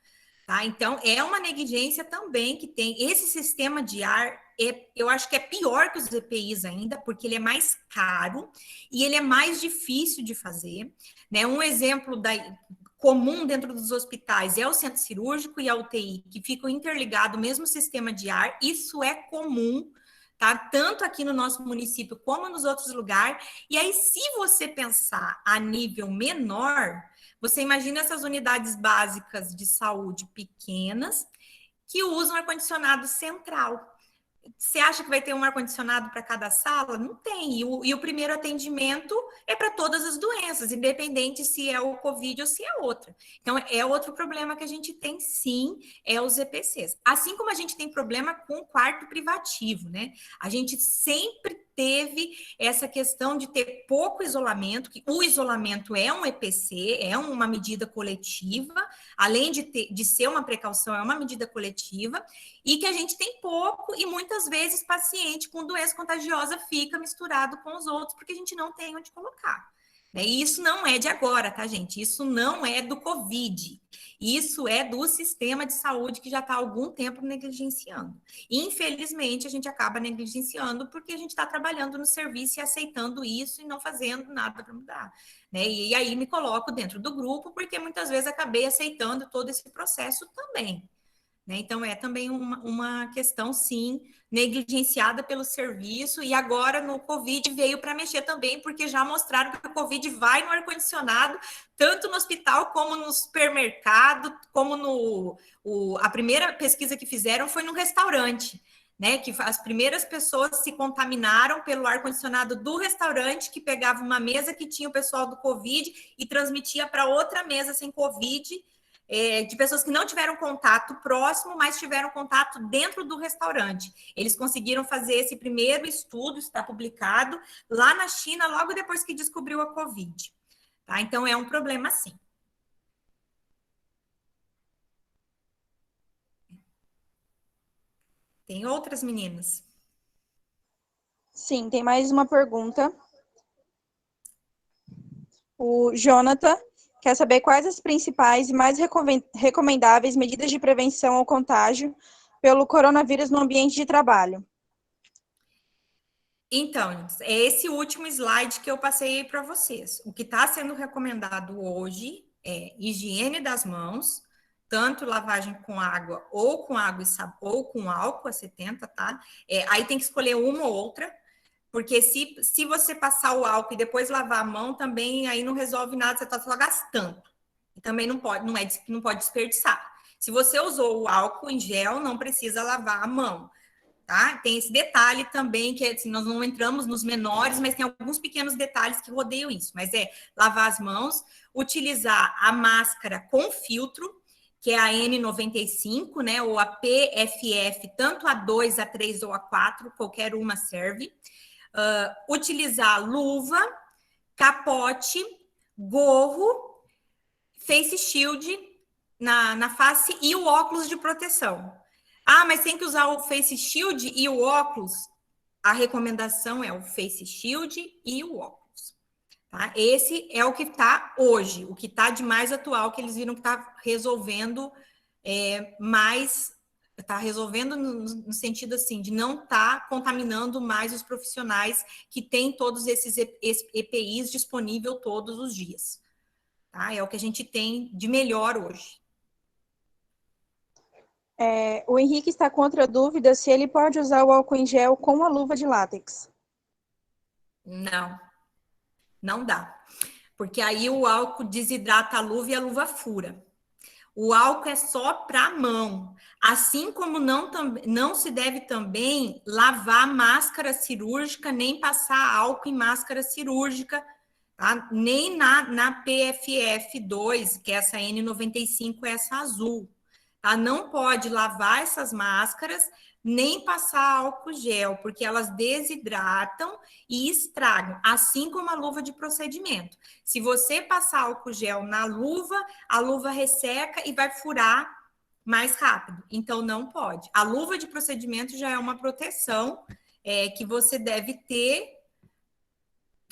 Tá? Então, é uma negligência também que tem. Esse sistema de ar, eu acho que é pior que os EPIs ainda, porque ele é mais caro e ele é mais difícil de fazer. Né? Um exemplo comum dentro dos hospitais é o centro cirúrgico e a UTI, que ficam interligados, mesmo sistema de ar, isso é comum, tá? Tanto aqui no nosso município como nos outros lugares. E aí, se você pensar a nível menor, você imagina essas unidades básicas de saúde pequenas que usam ar-condicionado central. Você acha que vai ter um ar-condicionado para cada sala? Não tem. E o primeiro atendimento é para todas as doenças, independente se é o Covid ou se é outra. Então, é outro problema que a gente tem, sim, é os EPCs. Assim como a gente tem problema com o quarto privativo, né? A gente sempre teve essa questão de ter pouco isolamento, que o isolamento é um EPC, é uma medida coletiva, além de ser uma precaução, é uma medida coletiva, e que a gente tem pouco, e muitas vezes paciente com doença contagiosa fica misturado com os outros, porque a gente não tem onde colocar. E isso não é de agora, tá, gente? Isso não é do Covid. Isso é do sistema de saúde que já está há algum tempo negligenciando. Infelizmente, a gente acaba negligenciando porque a gente está trabalhando no serviço e aceitando isso e não fazendo nada para mudar. Né? E aí me coloco dentro do grupo porque muitas vezes acabei aceitando todo esse processo também. Né? Então, é também uma questão, sim, negligenciada pelo serviço, e agora no Covid veio para mexer também, porque já mostraram que o Covid vai no ar-condicionado, tanto no hospital como no supermercado, como a primeira pesquisa que fizeram foi no restaurante, né? Que as primeiras pessoas se contaminaram pelo ar-condicionado do restaurante, que pegava uma mesa que tinha o pessoal do Covid e transmitia para outra mesa sem Covid, de pessoas que não tiveram contato próximo, mas tiveram contato dentro do restaurante. Eles conseguiram fazer esse primeiro estudo, está publicado, lá na China, logo depois que descobriu a Covid. Tá? Então, é um problema, sim. Tem outras meninas? Sim, tem mais uma pergunta. O Jonathan quer saber quais as principais e mais recomendáveis medidas de prevenção ao contágio pelo coronavírus no ambiente de trabalho. Então, é esse último slide que eu passei para vocês. O que está sendo recomendado hoje é higiene das mãos, tanto lavagem com água ou com água e sabão, ou com álcool a 70, tá? Aí tem que escolher uma ou outra, porque se você passar o álcool e depois lavar a mão, também aí não resolve nada, você está só gastando. E também não pode desperdiçar. Se você usou o álcool em gel, não precisa lavar a mão. Tá? Tem esse detalhe também, que assim, nós não entramos nos menores, mas tem alguns pequenos detalhes que rodeiam isso. Mas é lavar as mãos, utilizar a máscara com filtro, que é a N95, né? Ou a PFF, tanto a 2, a 3 ou a 4, qualquer uma serve. Utilizar luva, capote, gorro, face shield na face e o óculos de proteção. Ah, mas tem que usar o face shield e o óculos? A recomendação é o face shield e o óculos. Tá? Esse é o que está hoje, o que está de mais atual, que eles viram que está resolvendo mais. Está resolvendo no sentido assim, de não estar contaminando mais os profissionais que têm todos esses EPIs disponíveis todos os dias. Tá? É o que a gente tem de melhor hoje. O Henrique está com outra dúvida se ele pode usar o álcool em gel com a luva de látex. Não dá. Porque aí o álcool desidrata a luva e a luva fura. O álcool é só para a mão. Assim como não se deve também lavar máscara cirúrgica, nem passar álcool em máscara cirúrgica, tá? Nem na PFF2, que é essa N95, essa azul. Tá? Não pode lavar essas máscaras, nem passar álcool gel, porque elas desidratam e estragam, assim como a luva de procedimento. Se você passar álcool gel na luva, a luva resseca e vai furar mais rápido. Então, não pode. A luva de procedimento já é uma proteção que você deve ter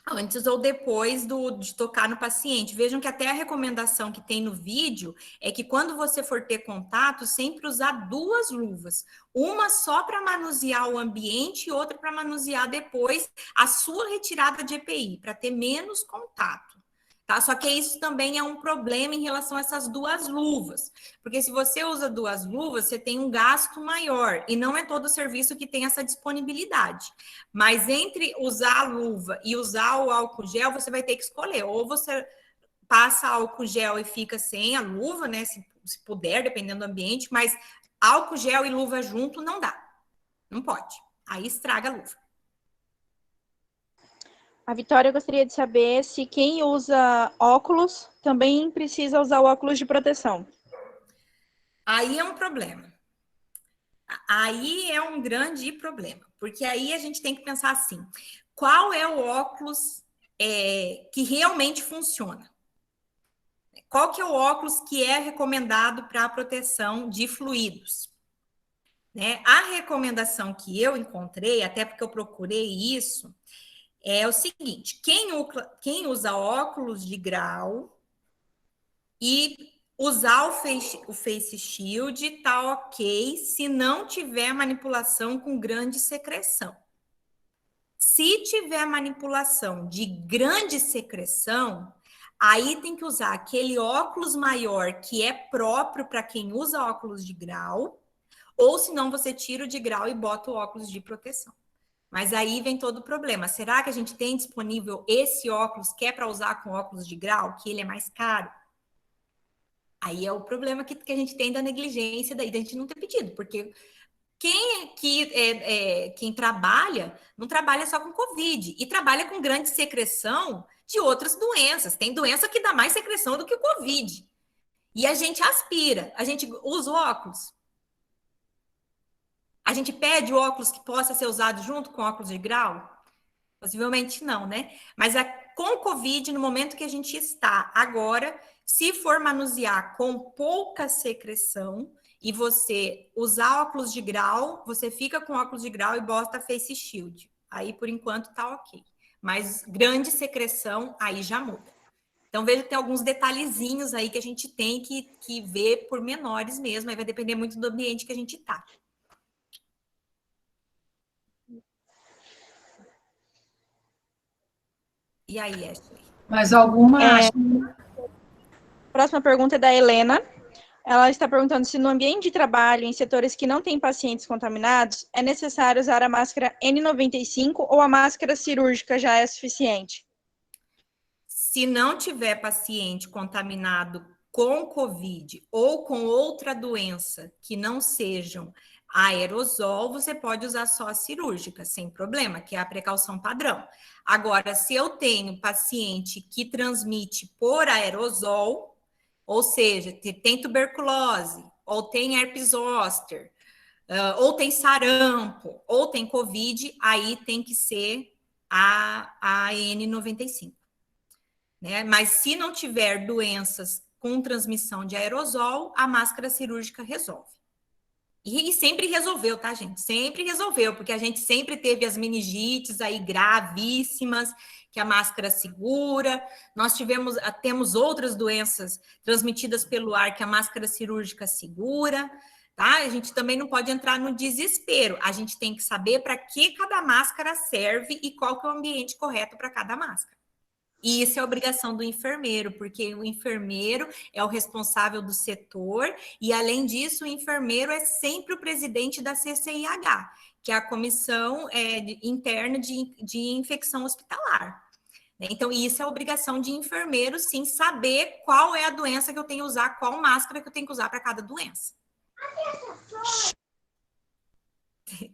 antes ou depois de tocar no paciente. Vejam que até a recomendação que tem no vídeo é que quando você for ter contato, sempre usar 2 luvas. Uma só para manusear o ambiente e outra para manusear depois a sua retirada de EPI, para ter menos contato. tá? Só que isso também é um problema em relação a essas duas luvas, porque se você usa duas luvas, você tem um gasto maior, e não é todo serviço que tem essa disponibilidade. Mas entre usar a luva e usar o álcool gel, você vai ter que escolher, ou você passa álcool gel e fica sem a luva, né, se puder, dependendo do ambiente, mas álcool gel e luva junto não dá, não pode, aí estraga a luva. A Vitória gostaria de saber se quem usa óculos também precisa usar o óculos de proteção. Aí é um problema. Aí é um grande problema, porque aí a gente tem que pensar assim, qual é o óculos que realmente funciona? Qual que é o óculos que é recomendado para a proteção de fluidos? Né? A recomendação que eu encontrei, até porque eu procurei isso, é o seguinte, quem usa óculos de grau e usar o face shield tá ok se não tiver manipulação com grande secreção. Se tiver manipulação de grande secreção, aí tem que usar aquele óculos maior que é próprio para quem usa óculos de grau, ou senão você tira o de grau e bota o óculos de proteção. Mas aí vem todo o problema. Será que a gente tem disponível esse óculos que é para usar com óculos de grau, que ele é mais caro? Aí é o problema que a gente tem da negligência, daí da gente não ter pedido, porque quem trabalha, não trabalha só com Covid, e trabalha com grande secreção de outras doenças. Tem doença que dá mais secreção do que o Covid. E a gente aspira, a gente usa o óculos. A gente pede o óculos que possa ser usado junto com óculos de grau? Possivelmente não, né? Mas com Covid, no momento que a gente está agora, se for manusear com pouca secreção e você usar óculos de grau, você fica com óculos de grau e bota face shield. Aí, por enquanto, tá ok. Mas grande secreção, aí já muda. Então, veja que tem alguns detalhezinhos aí que a gente tem que ver por menores mesmo. Aí vai depender muito do ambiente que a gente tá. E aí, Ashley? Mais alguma? Próxima pergunta é da Helena. Ela está perguntando se no ambiente de trabalho, em setores que não têm pacientes contaminados, é necessário usar a máscara N95 ou a máscara cirúrgica já é suficiente? Se não tiver paciente contaminado com Covid ou com outra doença que não sejam aerosol, você pode usar só a cirúrgica, sem problema, que é a precaução padrão. Agora, se eu tenho paciente que transmite por aerosol, ou seja, tem tuberculose, ou tem herpes zoster, ou tem sarampo, ou tem Covid, aí tem que ser a N95. Né? Mas se não tiver doenças com transmissão de aerosol, a máscara cirúrgica resolve. E sempre resolveu, tá, gente? Sempre resolveu, porque a gente sempre teve as meningites aí gravíssimas, que a máscara segura. Nós temos outras doenças transmitidas pelo ar que a máscara cirúrgica segura, tá? A gente também não pode entrar no desespero. A gente tem que saber para que cada máscara serve e qual que é o ambiente correto para cada máscara. E isso é obrigação do enfermeiro, porque o enfermeiro é o responsável do setor e, além disso, o enfermeiro é sempre o presidente da CCIH, que é a Comissão Interna de Infecção Hospitalar. Então, isso é obrigação de enfermeiro, sim, saber qual é a doença que eu tenho que usar, qual máscara que eu tenho que usar para cada doença.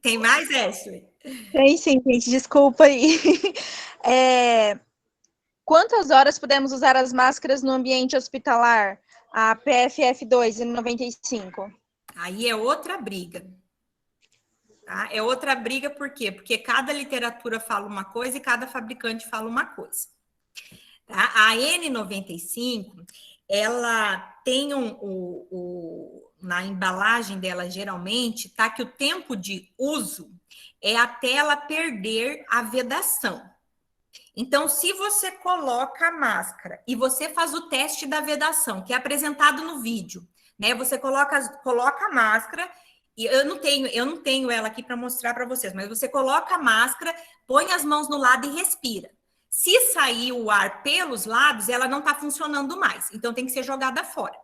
Tem mais, Ashley? Tem sim, gente, desculpa aí. Quantas horas podemos usar as máscaras no ambiente hospitalar? A PFF2 e 95. Aí é outra briga. Tá? É outra briga por quê? Porque cada literatura fala uma coisa e cada fabricante fala uma coisa. Tá? A N95, ela tem na embalagem dela, geralmente, tá que o tempo de uso é até ela perder a vedação. Então, se você coloca a máscara e você faz o teste da vedação, que é apresentado no vídeo, né? Você coloca a máscara, e eu não tenho ela aqui para mostrar para vocês, mas você coloca a máscara, põe as mãos no lado e respira. Se sair o ar pelos lados, ela não está funcionando mais. Então, tem que ser jogada fora.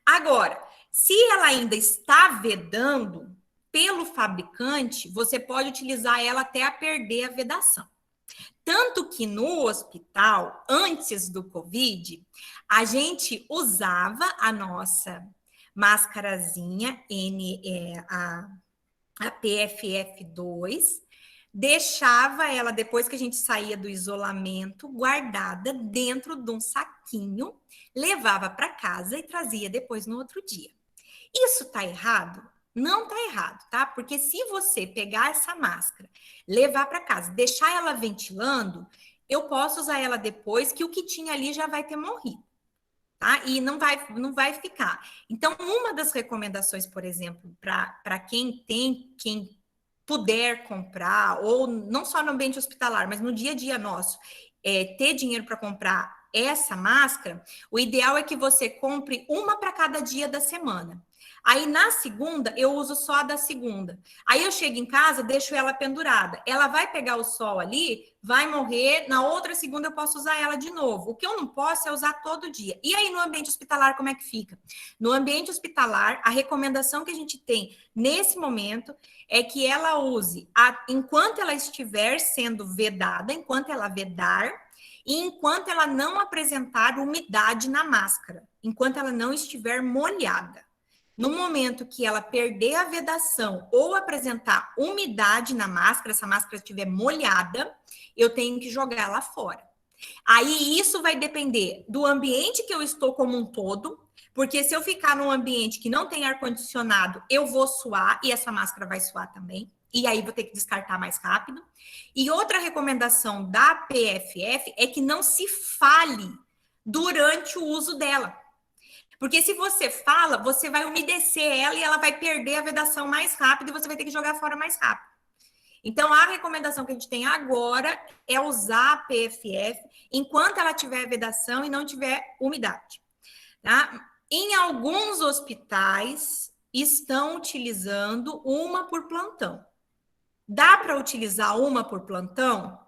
Agora, se ela ainda está vedando, pelo fabricante, você pode utilizar ela até a perder a vedação. Tanto que no hospital, antes do Covid, a gente usava a nossa máscarazinha, a PFF2, deixava ela, depois que a gente saía do isolamento, guardada dentro de um saquinho, levava para casa e trazia depois no outro dia. Isso tá errado? Não tá errado, tá? Porque se você pegar essa máscara, levar para casa, deixar ela ventilando, eu posso usar ela depois, que o que tinha ali já vai ter morrido, tá? E não vai ficar. Então, uma das recomendações, por exemplo, para quem puder comprar, ou não só no ambiente hospitalar, mas no dia a dia nosso, ter dinheiro para comprar essa máscara, o ideal é que você compre uma para cada dia da semana. Aí, na segunda, eu uso só a da segunda. Aí, eu chego em casa, deixo ela pendurada. Ela vai pegar o sol ali, vai morrer. Na outra segunda, eu posso usar ela de novo. O que eu não posso é usar todo dia. E aí, no ambiente hospitalar, como é que fica? No ambiente hospitalar, a recomendação que a gente tem nesse momento é que ela use, enquanto ela estiver sendo vedada, enquanto ela vedar, e enquanto ela não apresentar umidade na máscara, enquanto ela não estiver molhada. No momento que ela perder a vedação ou apresentar umidade na máscara, essa máscara estiver molhada, eu tenho que jogar ela fora. Aí isso vai depender do ambiente que eu estou como um todo, porque se eu ficar num ambiente que não tem ar-condicionado, eu vou suar e essa máscara vai suar também. E aí vou ter que descartar mais rápido. E outra recomendação da PFF é que não se fale durante o uso dela. Porque se você fala, você vai umedecer ela e ela vai perder a vedação mais rápido e você vai ter que jogar fora mais rápido. Então, a recomendação que a gente tem agora é usar a PFF enquanto ela tiver vedação e não tiver umidade. Tá? Em alguns hospitais, estão utilizando uma por plantão. Dá para utilizar uma por plantão?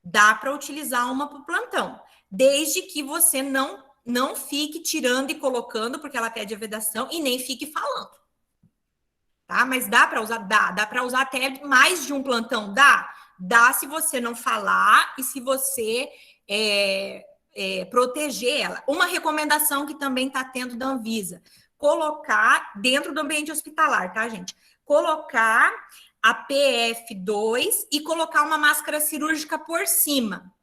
Dá para utilizar uma por plantão, desde que você não fique tirando e colocando, porque ela pede a vedação, e nem fique falando. Tá? Mas dá para usar? Dá para usar até mais de um plantão? Dá se você não falar e se você proteger ela. Uma recomendação que também está tendo da Anvisa, colocar dentro do ambiente hospitalar, tá, gente? Colocar a PF2 e colocar uma máscara cirúrgica por cima.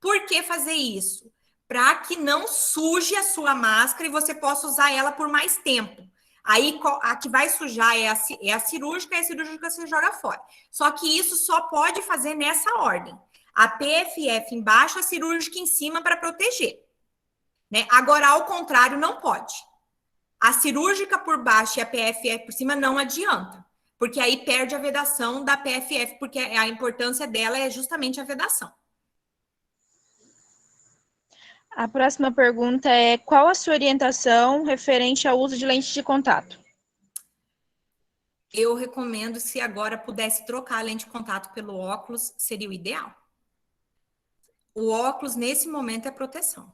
Por que fazer isso? Para que não suje a sua máscara e você possa usar ela por mais tempo. Aí, a que vai sujar é a cirúrgica, e a cirúrgica você joga fora. Só que isso só pode fazer nessa ordem. A PFF embaixo, a cirúrgica em cima para proteger. Né? Agora, ao contrário, não pode. A cirúrgica por baixo e a PFF por cima não adianta. Porque aí perde a vedação da PFF, porque a importância dela é justamente a vedação. A próxima pergunta é: qual a sua orientação referente ao uso de lente de contato? Eu recomendo, se agora pudesse trocar a lente de contato pelo óculos, seria o ideal. O óculos, nesse momento, é proteção.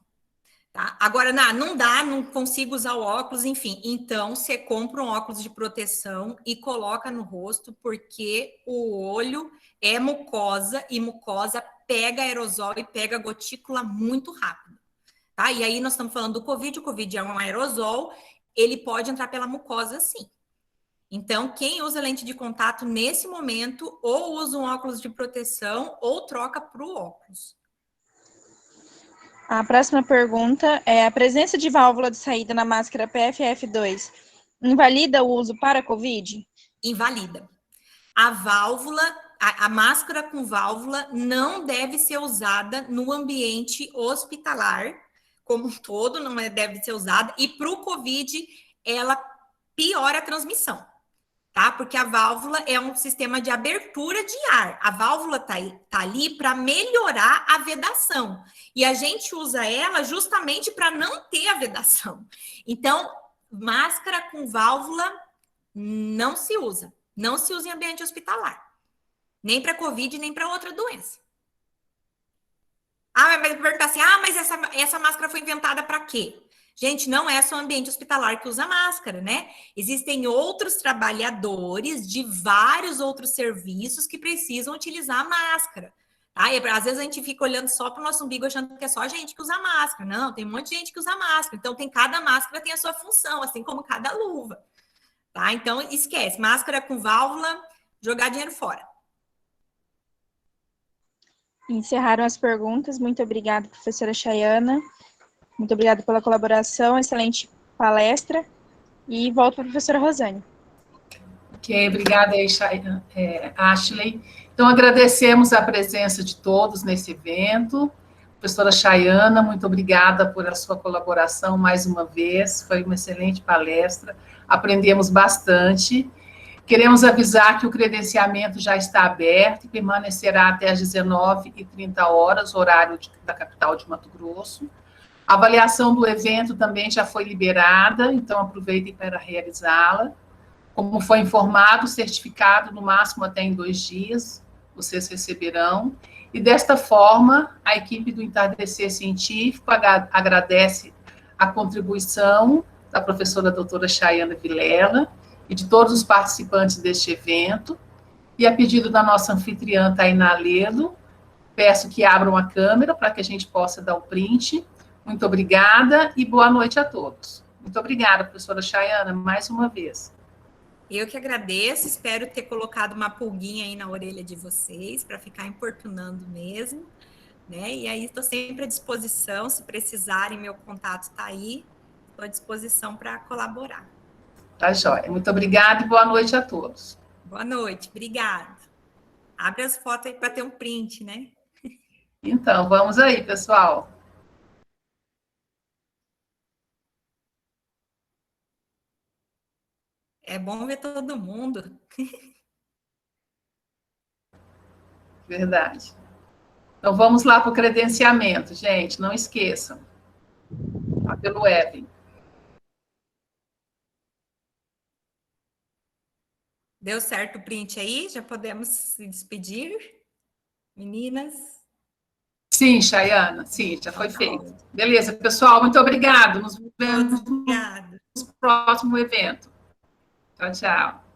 Tá? Agora, não dá, não consigo usar o óculos, enfim. Então, você compra um óculos de proteção e coloca no rosto, porque o olho é mucosa, e mucosa pega aerosol e pega gotícula muito rápido. Tá? E aí nós estamos falando do Covid, o Covid é um aerosol, ele pode entrar pela mucosa sim. Então, quem usa lente de contato nesse momento, ou usa um óculos de proteção, ou troca para o óculos. A próxima pergunta é: a presença de válvula de saída na máscara PFF2 invalida o uso para Covid? Invalida. A válvula, a máscara com válvula não deve ser usada no ambiente hospitalar, como um todo, não deve ser usada, e para o Covid, ela piora a transmissão, tá? Porque a válvula é um sistema de abertura de ar. A válvula tá ali para melhorar a vedação, e a gente usa ela justamente para não ter a vedação. Então, máscara com válvula não se usa em ambiente hospitalar, nem para Covid, nem para outra doença. Mas perguntar assim, mas essa máscara foi inventada para quê? Gente, não é só o ambiente hospitalar que usa máscara, né? Existem outros trabalhadores de vários outros serviços que precisam utilizar a máscara. Tá? E às vezes a gente fica olhando só para o nosso umbigo, achando que é só a gente que usa máscara. Não, tem um monte de gente que usa máscara. Então, cada máscara tem a sua função, assim como cada luva. Tá? Então, esquece. Máscara com válvula, jogar dinheiro fora. Encerraram as perguntas. Muito obrigada, professora Chayana. Muito obrigada pela colaboração, excelente palestra. E volto para a professora Rosane. Ok, obrigada aí, Ashley. Então, agradecemos a presença de todos nesse evento. Professora Chayana, muito obrigada por a sua colaboração mais uma vez. Foi uma excelente palestra. Aprendemos bastante. Queremos avisar que o credenciamento já está aberto e permanecerá até às 19h30, horário da capital de Mato Grosso. A avaliação do evento também já foi liberada, então aproveitem para realizá-la. Como foi informado, o certificado, no máximo até em 2 dias, vocês receberão. E desta forma, a equipe do Entardecer Científico agradece a contribuição da professora doutora Chayana Vilela e de todos os participantes deste evento. E a pedido da nossa anfitriã, Tainá Ledo, peço que abram a câmera para que a gente possa dar o print. Muito obrigada e boa noite a todos. Muito obrigada, professora Chayana, mais uma vez. Eu que agradeço, espero ter colocado uma pulguinha aí na orelha de vocês, para ficar importunando mesmo, né? E aí estou sempre à disposição, se precisarem, meu contato está aí, estou à disposição para colaborar. Tá joia. Muito obrigada e boa noite a todos. Boa noite, obrigada. Abre as fotos aí para ter um print, né? Então, vamos aí, pessoal. É bom ver todo mundo. Verdade. Então, vamos lá para o credenciamento, gente. Não esqueçam. Tá pelo web. Deu certo o print aí? Já podemos se despedir? Meninas? Sim, Chayana. Sim, já foi feito. Beleza, pessoal. Muito obrigado. Nos vemos no próximo evento. Tchau, tchau.